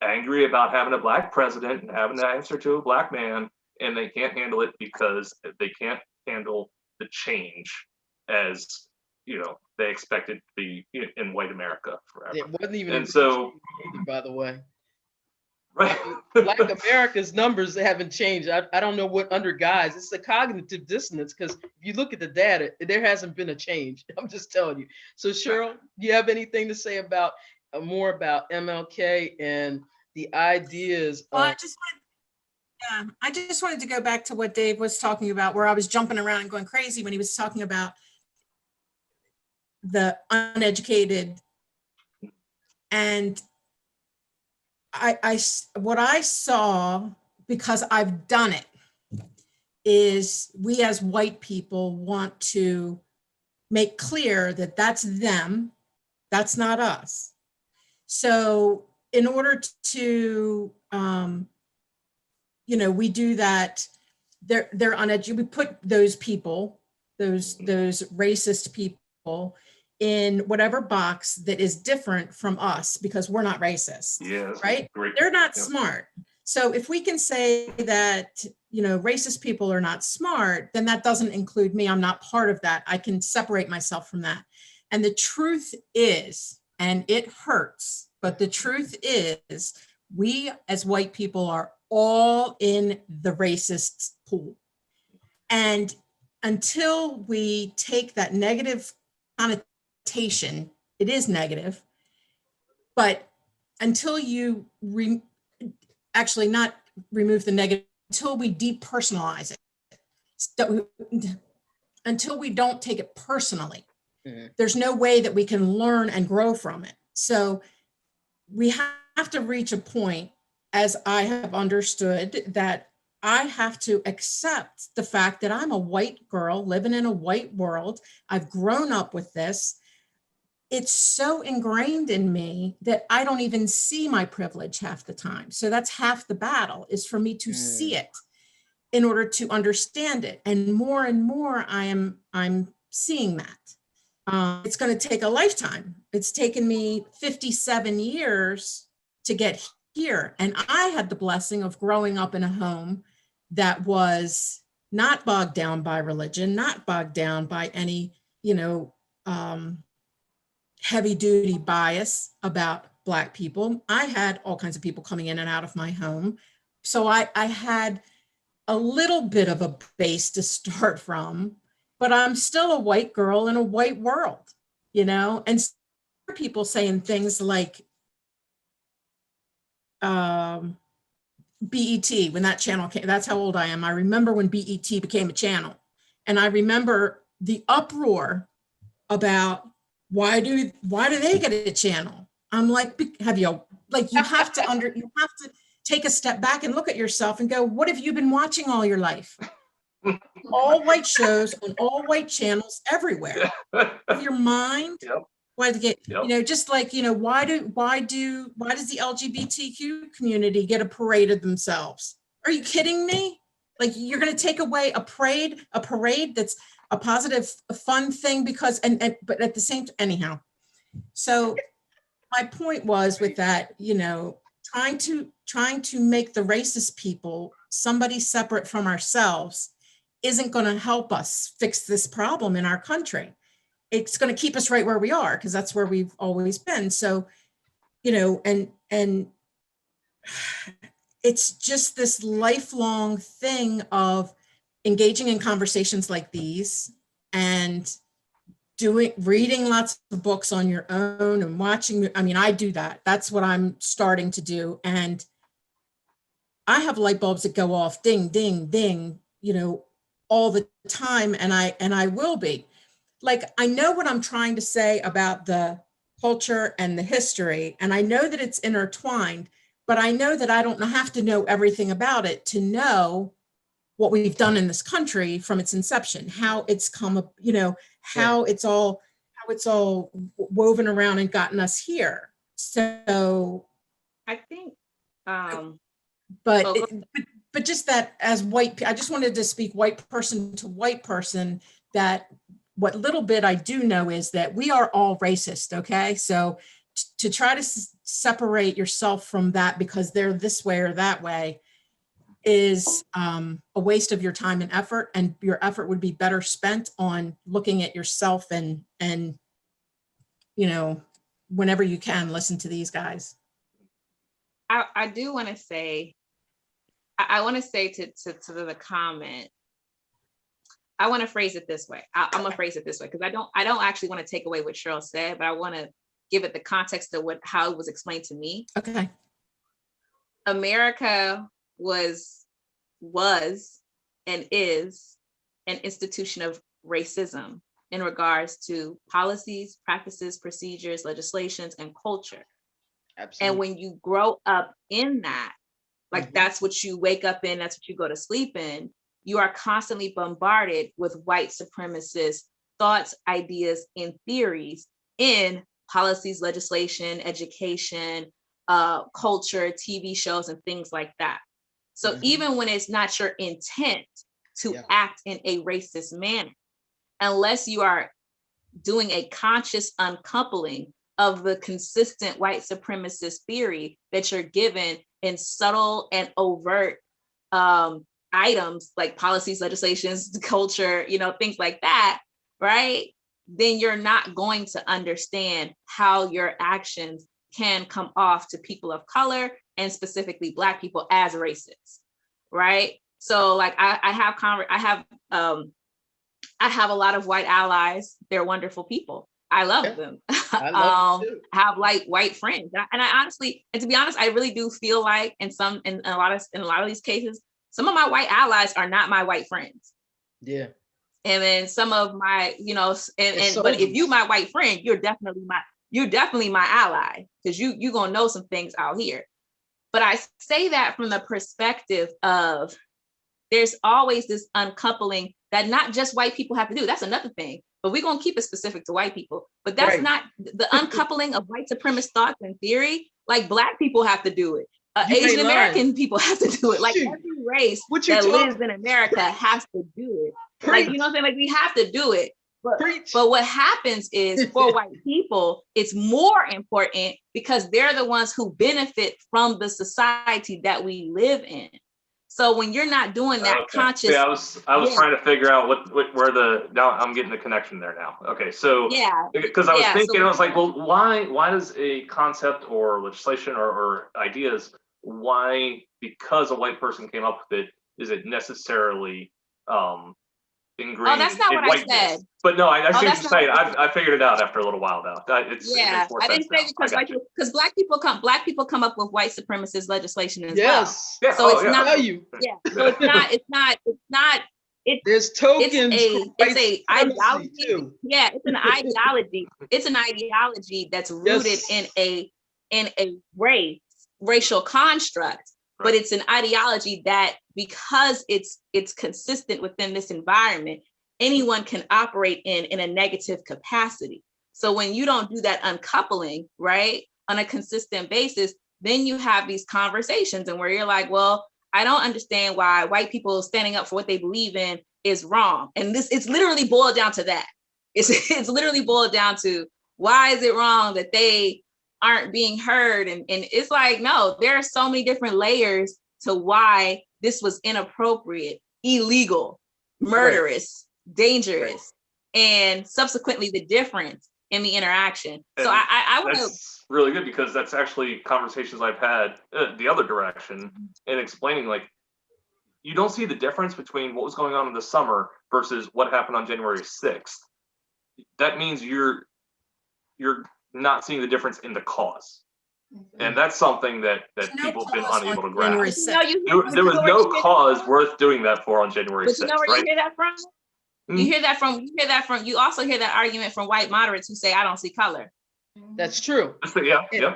Speaker 2: angry about having a Black president and having to answer to a Black man, and they can't handle it because they can't handle the change as they expected to be in white America forever.
Speaker 1: It wasn't even,
Speaker 2: and so,
Speaker 1: by the way,
Speaker 2: right?
Speaker 1: Black America's numbers haven't changed. I don't know what under guise. It's a cognitive dissonance, because if you look at the data, there hasn't been a change. I'm just telling you. So Cheryl, do you have anything to say about more about MLK and the ideas?
Speaker 5: Well, I just wanted to go back to what Dave was talking about, where I was jumping around and going crazy when he was talking about the uneducated. And what I saw, because I've done it, is we as white people want to make clear that that's them, that's not us. So in order to, we do that, they're uneducated. We put those people, those racist people, in whatever box that is different from us, because we're not racist, right? Great. They're not smart. So if we can say that, racist people are not smart, then that doesn't include me. I'm not part of that. I can separate myself from that. And the truth is, and it hurts, but the truth is, we as white people are all in the racist pool. And until we take that negative connotation, it is negative, but until you actually not remove the negative, until we depersonalize it, until we don't take it personally, there's no way that we can learn and grow from it. So we have to reach a point, as I have understood, that I have to accept the fact that I'm a white girl living in a white world. I've grown up with this. it's so ingrained in me that I don't even see my privilege half the time. So that's half the battle, is for me to see it in order to understand it. And more I'm seeing that. It's going to take a lifetime. It's taken me 57 years to get here. And I had the blessing of growing up in a home that was not bogged down by religion, not bogged down by any, heavy duty bias about Black people. I had all kinds of people coming in and out of my home. So I had a little bit of a base to start from, but I'm still a white girl in a white world, and people saying things like, BET, when that channel came, that's how old I am. I remember when BET became a channel. And I remember the uproar about why do they get a channel? I'm like, you have to take a step back and look at yourself and go, what have you been watching all your life? All white shows on all white channels everywhere. Your mind.
Speaker 2: Yep.
Speaker 5: Why to get,
Speaker 2: Yep.
Speaker 5: just like, why does the LGBTQ community get a parade of themselves? Are you kidding me? Like, you're going to take away a parade that's a positive, fun thing but at the same, anyhow. So my point was with that, trying to make the racist people somebody separate from ourselves isn't going to help us fix this problem in our country. It's going to keep us right where we are, because that's where we've always been. So, and it's just this lifelong thing of engaging in conversations like these and reading lots of books on your own and watching. I mean, I do that. That's what I'm starting to do. And I have light bulbs that go off, ding, ding, ding, all the time. And I will be. Like, I know what I'm trying to say about the culture and the history, and I know that it's intertwined, but I know that I don't have to know everything about it to know what we've done in this country from its inception, how it's come up, how it's all woven around and gotten us here. So
Speaker 4: I think,
Speaker 5: but just that as white, I just wanted to speak white person to white person, that what little bit I do know is that we are all racist, okay? So to try to separate yourself from that because they're this way or that way is a waste of your time and effort, and your effort would be better spent on looking at yourself and whenever you can, listen to these guys.
Speaker 4: I do want to say, I want to say to the comment, I want to phrase it this way. I'm gonna phrase it this way, because I don't actually want to take away what Cheryl said, but I want to give it the context of how it was explained to me.
Speaker 5: Okay.
Speaker 4: America was and is an institution of racism in regards to policies, practices, procedures, legislations, and culture.
Speaker 1: Absolutely.
Speaker 4: And when you grow up in that, like that's what you wake up in, that's what you go to sleep in, you are constantly bombarded with white supremacist thoughts, ideas, and theories in policies, legislation, education, culture, TV shows, and things like that. So even when it's not your intent to act in a racist manner, unless you are doing a conscious uncoupling of the consistent white supremacist theory that you're given in subtle and overt items like policies, legislations, culture, things like that, right? Then you're not going to understand how your actions can come off to people of color and specifically Black people as racist, right? So like I have a lot of white allies. They're wonderful people. I love them.
Speaker 1: I love them too.
Speaker 4: I have like white friends, and I honestly, and to be honest, I really do feel like in a lot of these cases, some of my white allies are not my white friends.
Speaker 1: Yeah.
Speaker 4: And then some of my, but if you my white friend, you're definitely my ally, because you gonna know some things out here. But I say that from the perspective of there's always this uncoupling that not just white people have to do. That's another thing. but we're going to keep it specific to white people. But that's not the uncoupling of white supremacist thoughts and theory. Like Black people have to do it. Asian American people have to do it. Like every race that lives in America has to do it. Like, you know what I'm saying? Like we have to do it. But what happens is for white people, it's more important because they're the ones who benefit from the society that we live in. So when you're not doing that conscious,
Speaker 2: I was trying to figure out where now I'm getting the connection there now. Okay, so because I was thinking, I was like, well, why does a concept or legislation or ideas, why, because a white person came up with it, is it necessarily ingrained? Oh,
Speaker 4: that's not
Speaker 2: in
Speaker 4: what
Speaker 2: whiteness?
Speaker 4: I said.
Speaker 2: But no, I see what you're saying. I figured it out after a little while now.
Speaker 4: I didn't say because Black people come up with white supremacist legislation as well.
Speaker 1: Yeah.
Speaker 4: So it's not. So it's not.
Speaker 1: There's tokens.
Speaker 4: It's a ideology. Too. Yeah, it's an ideology. It's an ideology that's rooted in a racial construct. But it's an ideology that, because it's consistent within this environment, anyone can operate in a negative capacity. So when you don't do that uncoupling, right, on a consistent basis, then you have these conversations and where you're like, well, I don't understand why white people standing up for what they believe in is wrong. And it's literally boiled down to that. It's literally boiled down to, why is it wrong that they aren't being heard? And it's like, no, there are so many different layers to why this was inappropriate, illegal, murderous, dangerous, and subsequently the difference in the interaction. And so I want to.
Speaker 2: That's really good, because that's actually conversations I've had the other direction, and explaining, like, you don't see the difference between what was going on in the summer versus what happened on January 6th. That means you're not seeing the difference in the cause. And that's something that people have been unable to grasp. There was no cause worth doing that for on January 6th.
Speaker 4: But you know where you hear that from? You hear you also hear that argument from white moderates who say, I don't see color.
Speaker 1: That's true.
Speaker 2: Yeah.
Speaker 1: And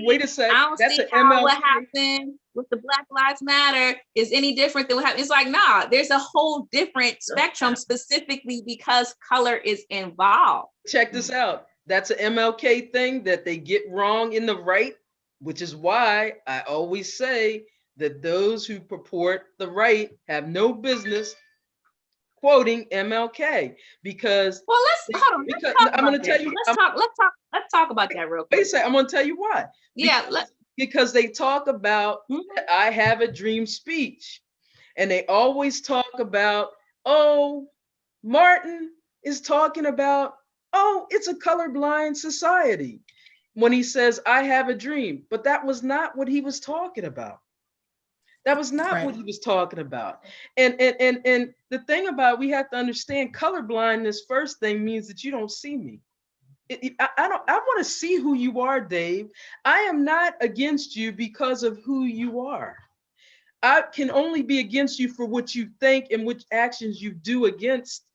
Speaker 1: wait a sec.
Speaker 4: I don't see how what happened with the Black Lives Matter is any different than what happened. It's like, nah, there's a whole different spectrum specifically because color is involved.
Speaker 1: Check this out. That's an MLK thing that they get wrong in the right, which is why I always say that those who purport the right have no business quoting MLK, because I'm going to tell you.
Speaker 4: Let's talk about that real quick.
Speaker 1: Wait a second, I'm going to tell you why. Because they talk about I have a dream speech, and they always talk about, oh, Martin is talking about, oh, it's a colorblind society when he says I have a dream, but that was not what he was talking about. That was not what he was talking about. And the thing about, we have to understand, colorblindness, first thing, means that you don't see me. I want to see who you are, Dave. I am not against you because of who you are. I can only be against you for what you think and which actions you do against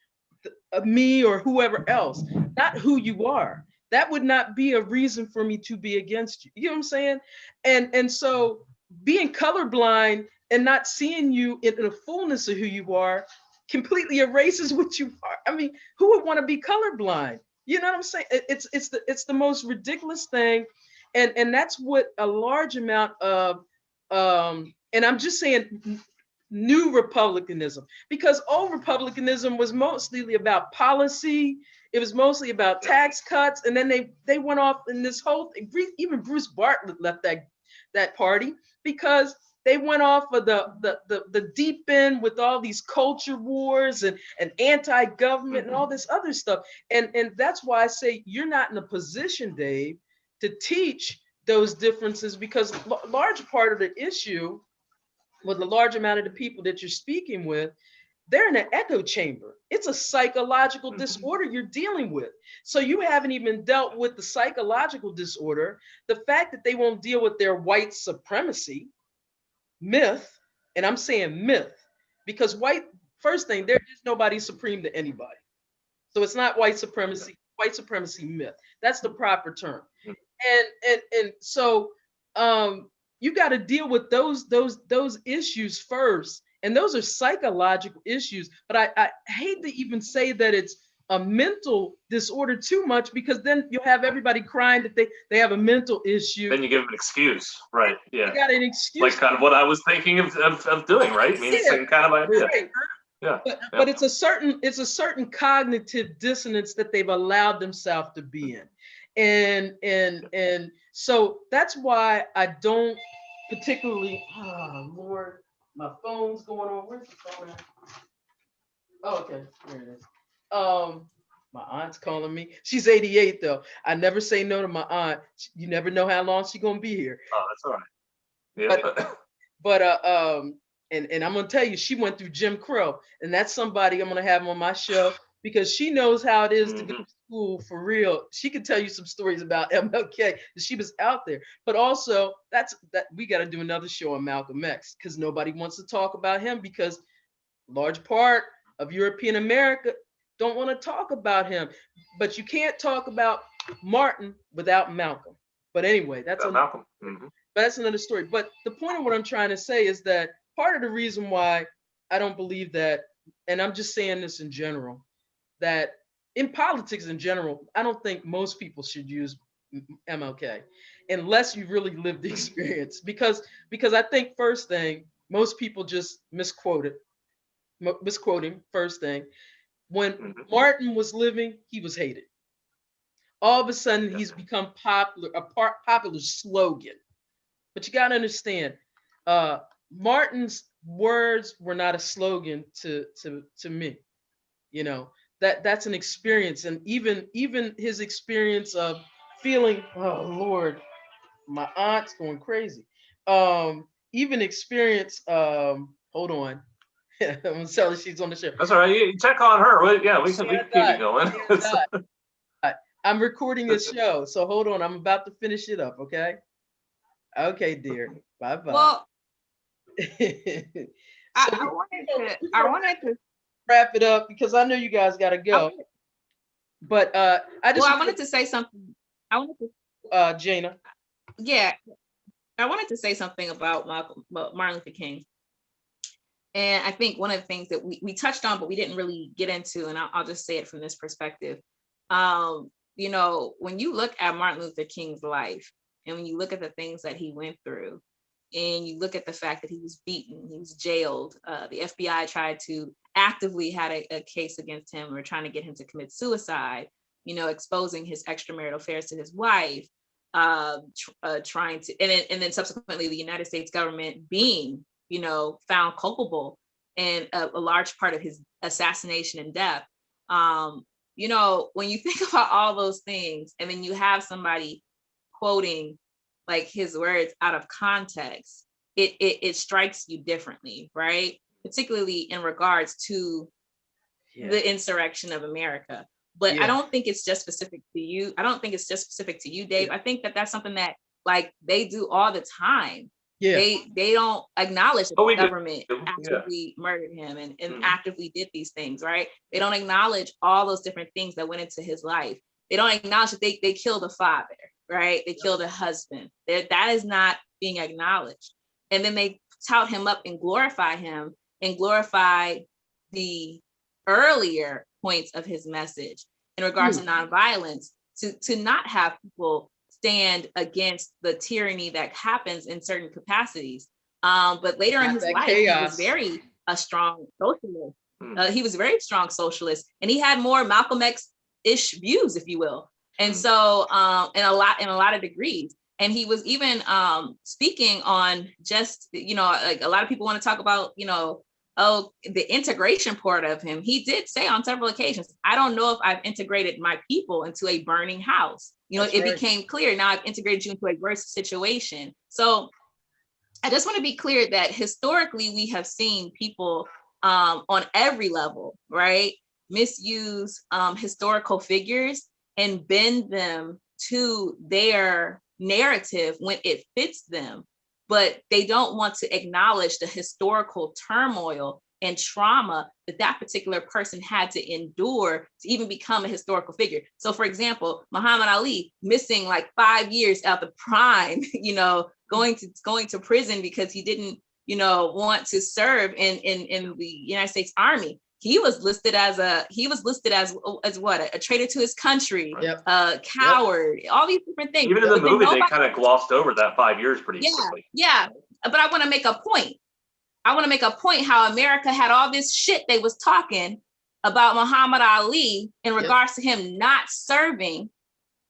Speaker 1: me or whoever else, not who you are. That would not be a reason for me to be against you. You know what I'm saying? And so being colorblind and not seeing you in the fullness of who you are completely erases what you are. I mean, who would want to be colorblind? You know what I'm saying? It's the most ridiculous thing. And that's what a large amount of, and I'm just saying new republicanism, because old republicanism was mostly about policy. It was mostly about tax cuts. And then they went off in this whole thing. Even Bruce Bartlett left that party because they went off of the deep end with all these culture wars and anti-government and all this other stuff. And that's why I say you're not in a position, Dave, to teach those differences, because large part of the issue with the large amount of the people that you're speaking with, they're in an echo chamber. It's a psychological disorder you're dealing with. So you haven't even dealt with the psychological disorder, the fact that they won't deal with their white supremacy myth, and I'm saying myth, because first thing, there's just nobody supreme to anybody. So it's not white supremacy myth. That's the proper term. And so you got to deal with those issues first, And those are psychological issues. But I hate to even say that it's a mental disorder too much, because then you'll have everybody crying that they have a mental issue.
Speaker 2: Then you give them an excuse, right? Yeah.
Speaker 1: You got an excuse.
Speaker 2: Like kind of what I was thinking of doing, right? I mean, same kind of idea.
Speaker 1: Right.
Speaker 2: Yeah.
Speaker 1: But it's a certain cognitive dissonance that they've allowed themselves to be in. And so that's why I don't particularly, oh Lord, my phone's going on. Where's the phone at? Oh, okay, there it is. My aunt's calling me. She's 88 though. I never say no to my aunt. You never know how long she's gonna be here.
Speaker 2: Oh, that's all right. Yeah.
Speaker 1: But and I'm gonna tell you, she went through Jim Crow, and that's somebody I'm gonna have on my show, because she knows how it is to go to school for real. She can tell you some stories about MLK. She was out there. But also, that we got to do another show on Malcolm X, because nobody wants to talk about him, because large part of European America don't want to talk about him. But you can't talk about Martin without Malcolm. But anyway, that's
Speaker 2: Malcolm.
Speaker 1: That's another story. But the point of what I'm trying to say is that part of the reason why I don't believe that, and I'm just saying this in general, that in politics in general, I don't think most people should use MLK unless you really lived the experience. Because I think, first thing, most people just misquote him, first thing. When Martin was living, he was hated. All of a sudden, he's become popular, a popular slogan. But you got to understand, Martin's words were not a slogan to me. You know, that's an experience. And even his experience of feeling, oh Lord, my aunt's going crazy. Even experience, hold on. I'm gonna tell her she's on the show.
Speaker 2: That's all right. You check on her. Yeah, we can keep it going.
Speaker 1: I'm recording this show, so hold on. I'm about to finish it up. Okay, dear. Bye bye.
Speaker 4: Well, I wanted to
Speaker 1: wrap it up, because I know you guys got to go. But I wanted
Speaker 4: to say something.
Speaker 1: Janna.
Speaker 4: Yeah, I wanted to say something about Martin Luther King. And I think one of the things that we touched on, but we didn't really get into, and I'll just say it from this perspective. You know, when you look at Martin Luther King's life, and when you look at the things that he went through, and you look at the fact that he was beaten, he was jailed, the FBI tried to actively had a case against him, or trying to get him to commit suicide, you know, exposing his extramarital affairs to his wife, trying to, and then subsequently the United States government being, you know, found culpable in a large part of his assassination and death. You know, when you think about all those things, and then you have somebody quoting like his words out of context, it strikes you differently, right? Particularly in regards to the insurrection of America. But I don't think it's just specific to you. I don't think it's just specific to you, Dave. I think that that's something that like they do all the time. They don't acknowledge that the government actively murdered him and actively did these things, right? They don't acknowledge all those different things that went into his life. They don't acknowledge that they killed a father, right? They killed a husband. That is not being acknowledged. And then they tout him up and glorify him and glorify the earlier points of his message in regards to nonviolence, to not have people stand against the tyranny that happens in certain capacities. But later in his life, he was very a strong socialist. He was a very strong socialist, and he had more Malcolm X-ish views, if you will. And so, in a lot of degrees. And he was even speaking on just, you know, like a lot of people want to talk about, you know, the integration part of him. He did say on several occasions, I don't know if I've integrated my people into a burning house. You know, it became clear, now I've integrated you into a worse situation. So I just want to be clear that historically we have seen people on every level, right, misuse historical figures and bend them to their narrative when it fits them, but they don't want to acknowledge the historical turmoil and trauma that particular person had to endure to even become a historical figure. So for example, Muhammad Ali missing like 5 years out the prime, you know, going to prison because he didn't want to serve in the United States Army. He was listed as what, a traitor to his country,
Speaker 1: Yep.
Speaker 4: a coward, all these different things.
Speaker 2: Even in the
Speaker 4: But then
Speaker 2: movie, they
Speaker 4: nobody-
Speaker 2: kind of glossed over that 5 years pretty quickly.
Speaker 4: Yeah. But I want to make a point. How America had all this shit they was talking about Muhammad Ali in regards to him not serving,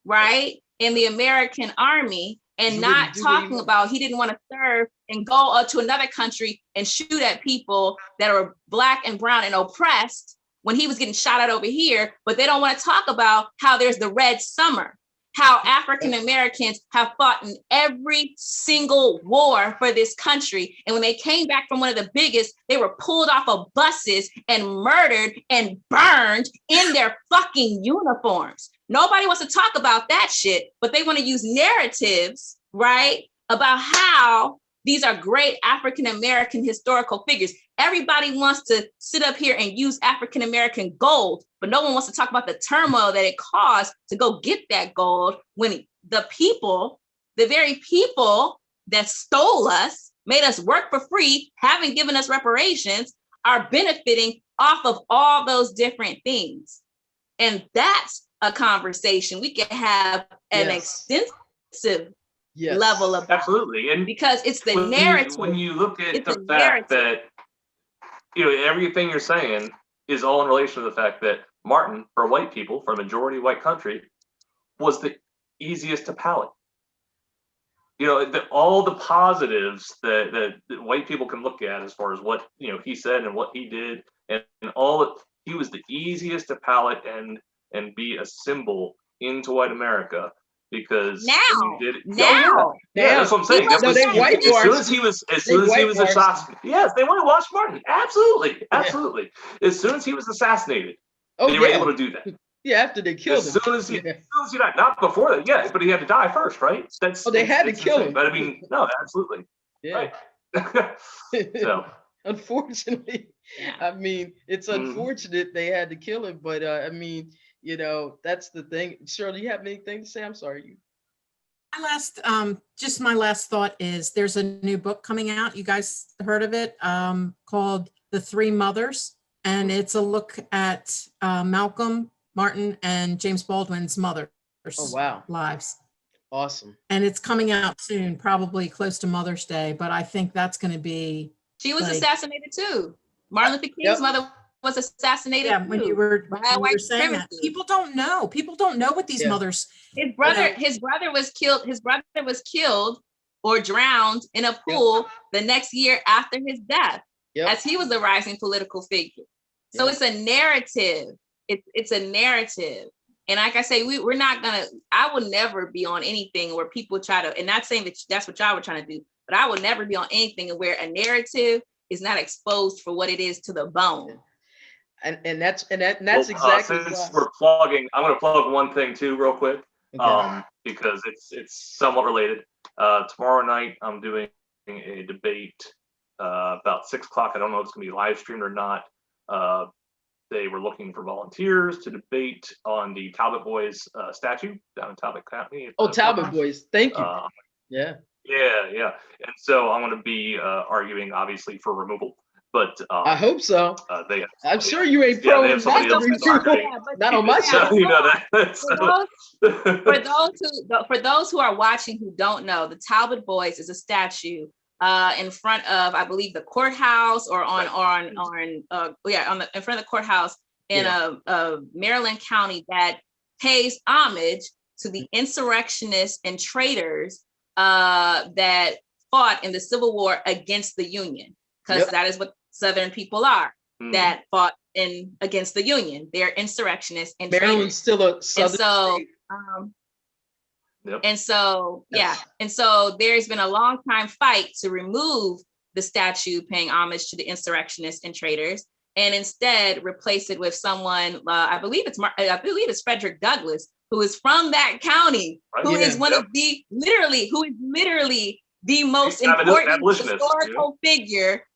Speaker 4: right, in the American Army, and not talking about he didn't want to serve and go to another country and shoot at people that are Black and brown and oppressed when he was getting shot at over here. But they don't want to talk about how there's the Red Summer, how African Americans have fought in every single war for this country. And when they came back from one of the biggest, they were pulled off of buses and murdered and burned in their fucking uniforms. Nobody wants to talk about that shit, but they want to use narratives, right, about how these are great African American historical figures. Everybody wants to sit up here and use African American gold, but no one wants to talk about the turmoil that it caused to go get that gold when the people, the very people that stole us, made us work for free, haven't given us reparations, are benefiting off of all those different things. And that's a conversation we can have an extensive level of.
Speaker 2: Absolutely. And
Speaker 4: because it's the narrative.
Speaker 2: When you look at the fact that, everything you're saying is all in relation to the fact that Martin, for white people, for a majority white country, was the easiest to palate. All the positives that white people can look at as far as what, he said and what he did, and he was the easiest to palate and be a symbol into white America, because
Speaker 4: now
Speaker 2: that's what I'm saying. As soon as he was assassinated, yes, they want to watch Martin. Absolutely. As soon as he was assassinated, they were able to do that.
Speaker 1: Yeah, after they killed him.
Speaker 2: As soon as he died, not before that, but he had to die first, right?
Speaker 1: They had to kill him.
Speaker 2: But I mean, no, absolutely.
Speaker 1: Yeah.
Speaker 2: Right. So.
Speaker 1: Unfortunately, I mean, it's unfortunate they had to kill him, but I mean, that's the thing. Cheryl, do you have anything to say? I'm sorry.
Speaker 5: My last thought is there's a new book coming out. You guys heard of it? Called The Three Mothers, and it's a look at Malcolm, Martin, and James Baldwin's mothers' lives.
Speaker 1: Awesome.
Speaker 5: And it's coming out soon, probably close to Mother's Day, but I think that's going to be.
Speaker 4: She was assassinated too. Martin Luther King's mother was assassinated.
Speaker 5: Yeah, when you were saying that, people don't know. People don't know what these mothers.
Speaker 4: His brother was killed. His brother was killed or drowned in a pool the next year after his death, as he was a rising political figure. So it's a narrative. It's a narrative. And like I say, we're not gonna. I will never be on anything where people try to. And not saying that that's what y'all were trying to do, but I will never be on anything where a narrative is not exposed for what it is to the bone.
Speaker 1: And that's exactly.
Speaker 2: Since we're plugging, I'm going to plug one thing too, real quick, because it's somewhat related. Tomorrow night, I'm doing a debate about 6:00. I don't know if it's going to be live streamed or not. They were looking for volunteers to debate on the Talbot Boys statue down in Talbot County.
Speaker 1: Talbot Boys, thank you. Yeah. And so I'm going to be arguing, obviously, for removal. But I hope so. I'm sure you ain't
Speaker 2: pro. They have somebody else
Speaker 1: not on my show.
Speaker 2: You know that.
Speaker 4: For those who are watching who don't know, the Talbot Boys is a statue in front of, I believe, the courthouse, or in front of the courthouse in Maryland County, that pays homage to the insurrectionists and traitors that fought in the Civil War against the Union, because that is what Southern people are, that fought against the Union. They're insurrectionists and
Speaker 1: Maryland's still a Southern state.
Speaker 4: And so there's been a long time fight to remove the statue paying homage to the insurrectionists and traitors, and instead replace it with someone, I believe it's Frederick Douglass, who is from that county, who is one of the literally the most important historical figure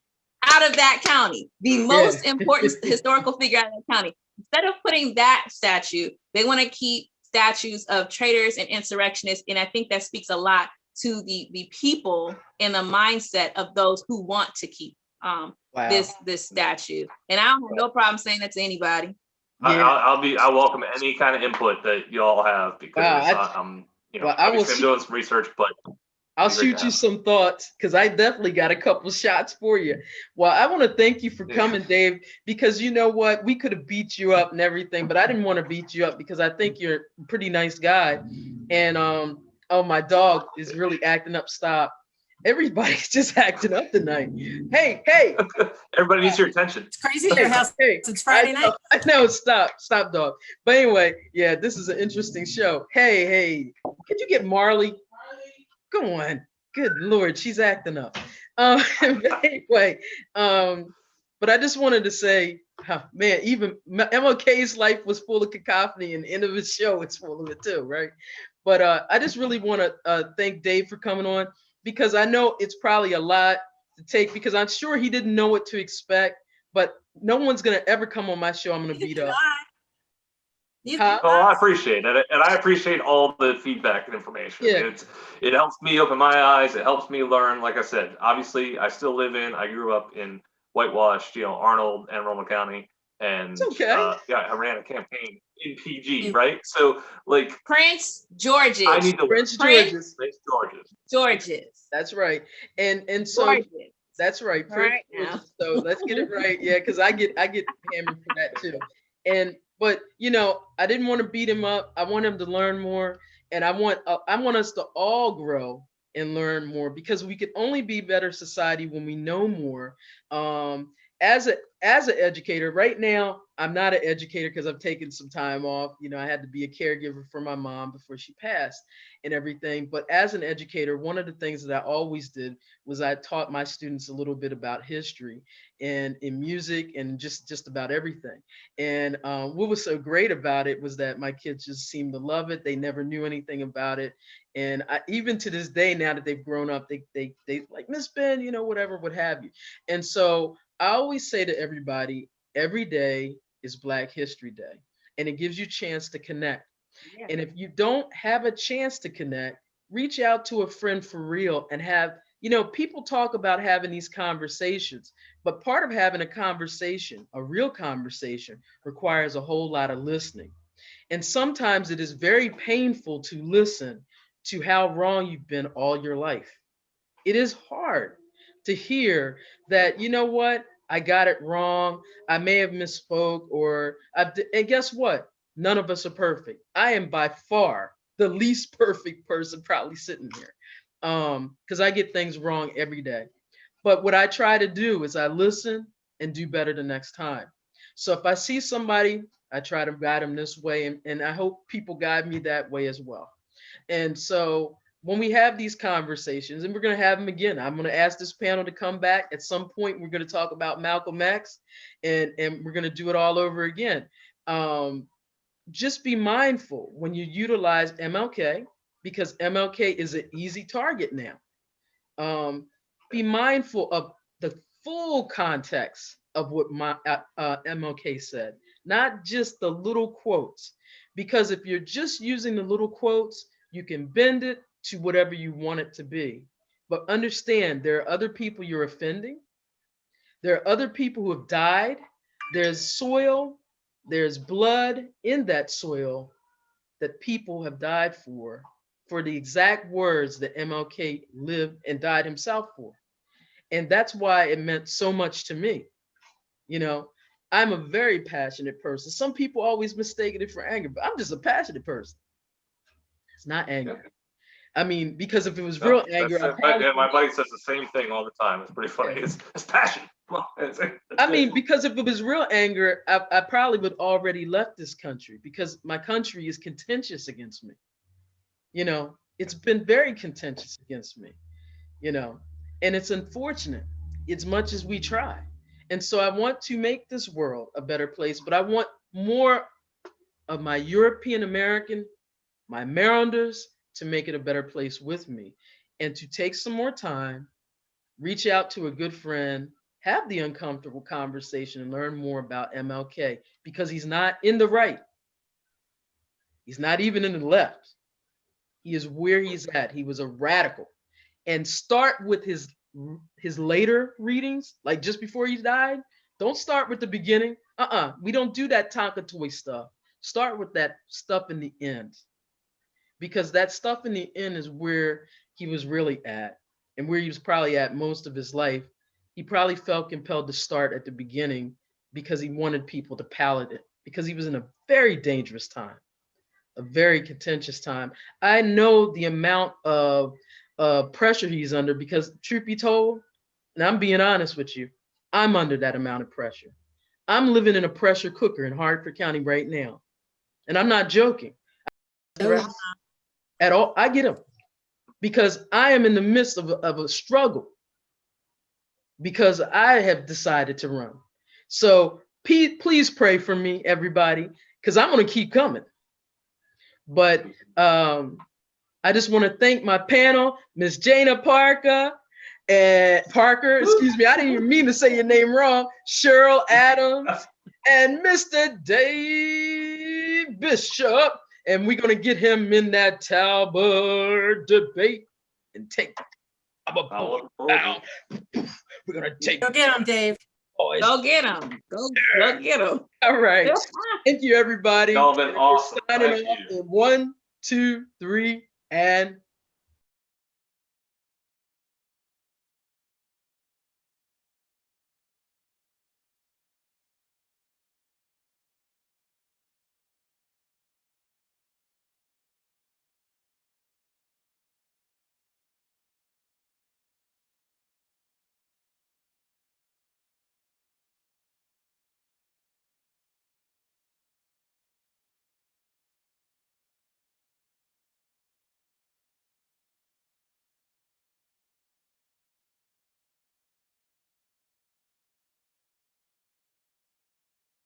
Speaker 4: out of that county, the most important historical figure out of that county. Instead of putting that statue, they want to keep statues of traitors and insurrectionists. And I think that speaks a lot to the people and the mindset of those who want to keep this statue. And I don't have no problem saying that to anybody.
Speaker 1: Yeah.
Speaker 2: I welcome any kind of input that you all have, because obviously I'm doing some research, but
Speaker 1: I'll shoot you some thoughts, because I definitely got a couple shots for you. Well, I want to thank you for coming, Dave, because you know what? We could have beat you up and everything, but I didn't want to beat you up because I think you're a pretty nice guy. And oh, my dog is really acting up. Stop. Everybody's just acting up tonight. Hey.
Speaker 2: Everybody needs your attention.
Speaker 5: It's crazy at your house.
Speaker 1: Hey,
Speaker 5: It's Friday night.
Speaker 1: I know. Stop, dog. But anyway, yeah, this is an interesting show. Hey, could you get Marley? Go on. Good Lord, she's acting up. Anyway, but I just wanted to say, man, even MLK's life was full of cacophony, and the end of his show, it's full of it too, right? But I just really want to thank Dave for coming on, because I know it's probably a lot to take, because I'm sure he didn't know what to expect, but no one's going to ever come on my show I'm going to beat up.
Speaker 2: I appreciate it, and I appreciate all the feedback and information.
Speaker 1: Yeah.
Speaker 2: It helps me open my eyes. It helps me learn. Like I said, obviously, I grew up in whitewashed, Arnold, Anne Arundel County, and I ran a campaign in PG, right? So, like,
Speaker 4: Prince George's.
Speaker 2: I need to
Speaker 1: Prince
Speaker 4: George's.
Speaker 1: That's right, and so.
Speaker 4: George's.
Speaker 1: That's right.
Speaker 4: Right now.
Speaker 1: So let's get it right. Yeah, because I get hammered for that too. But I didn't want to beat him up. I want him to learn more, and I want us to all grow and learn more, because we can only be better society when we know more. As an educator, right now, I'm not an educator because I've taken some time off. I had to be a caregiver for my mom before she passed and everything. But as an educator, one of the things that I always did was I taught my students a little bit about history and in music and just about everything. And what was so great about it was that my kids just seemed to love it. They never knew anything about it. And even to this day, now that they've grown up, they like, Miss Benn, whatever, what have you. And so I always say to everybody, every day is Black History Day, and it gives you a chance to connect. Yeah. And if you don't have a chance to connect, reach out to a friend for real and have, people talk about having these conversations, but part of having a conversation, a real conversation, requires a whole lot of listening. And sometimes it is very painful to listen to how wrong you've been all your life. It is hard to hear that, I got it wrong. I may have misspoke, and guess what? None of us are perfect. I am by far the least perfect person probably sitting here, because I get things wrong every day. But what I try to do is I listen and do better the next time. So if I see somebody, I try to guide them this way, and I hope people guide me that way as well. And so when we have these conversations, and we're going to have them again, I'm going to ask this panel to come back at some point. We're going to talk about Malcolm X, and we're going to do it all over again. Just be mindful when you utilize MLK, because MLK is an easy target now. Be mindful of the full context of what MLK said, not just the little quotes, because if you're just using the little quotes, you can bend it to whatever you want it to be. But understand, there are other people you're offending. There are other people who have died. There's soil, there's blood in that soil that people have died for the exact words that MLK lived and died himself for. And that's why it meant so much to me. I'm a very passionate person. Some people always mistake it for anger, but I'm just a passionate person. It's not anger. I mean, because if it was real anger,
Speaker 2: my buddy says the same thing all the time. It's pretty funny. It's passion.
Speaker 1: Because if it was real anger, I probably would already left this country, because my country is contentious against me. It's been very contentious against me, and it's unfortunate as much as we try. And so I want to make this world a better place, but I want more of my European American, my Marylanders, to make it a better place with me, and to take some more time, reach out to a good friend, have the uncomfortable conversation, and learn more about MLK, because he's not in the right. He's not even in the left. He is where he's at. He was a radical. And start with his later readings, like just before he died. Don't start with the beginning. We don't do that Tonka toy stuff. Start with that stuff in the end. Because that stuff in the end is where he was really at, and where he was probably at most of his life. He probably felt compelled to start at the beginning because he wanted people to palate it, because he was in a very dangerous time, a very contentious time. I know the amount of pressure he's under, because truth be told, and I'm being honest with you, I'm under that amount of pressure. I'm living in a pressure cooker in Harford County right now. And I'm not joking. At all. I get them because I am in the midst of a struggle, because I have decided to run. So please pray for me, everybody, because I'm going to keep coming. But I just want to thank my panel, Miss Janna Parker, excuse me, I didn't even mean to say your name wrong, Cheryl Adams, and Mr. Dave Bishop. And we're going to get him in that Talbot debate and take Talbot down. We're going to take.
Speaker 5: Go get him, Dave.
Speaker 1: Boys.
Speaker 4: Go get him. Go get him.
Speaker 1: All right. Thank you, everybody.
Speaker 2: Y'all been awesome.
Speaker 1: Signing
Speaker 2: Thank
Speaker 1: off
Speaker 2: you.
Speaker 1: in 1, 2, 3, and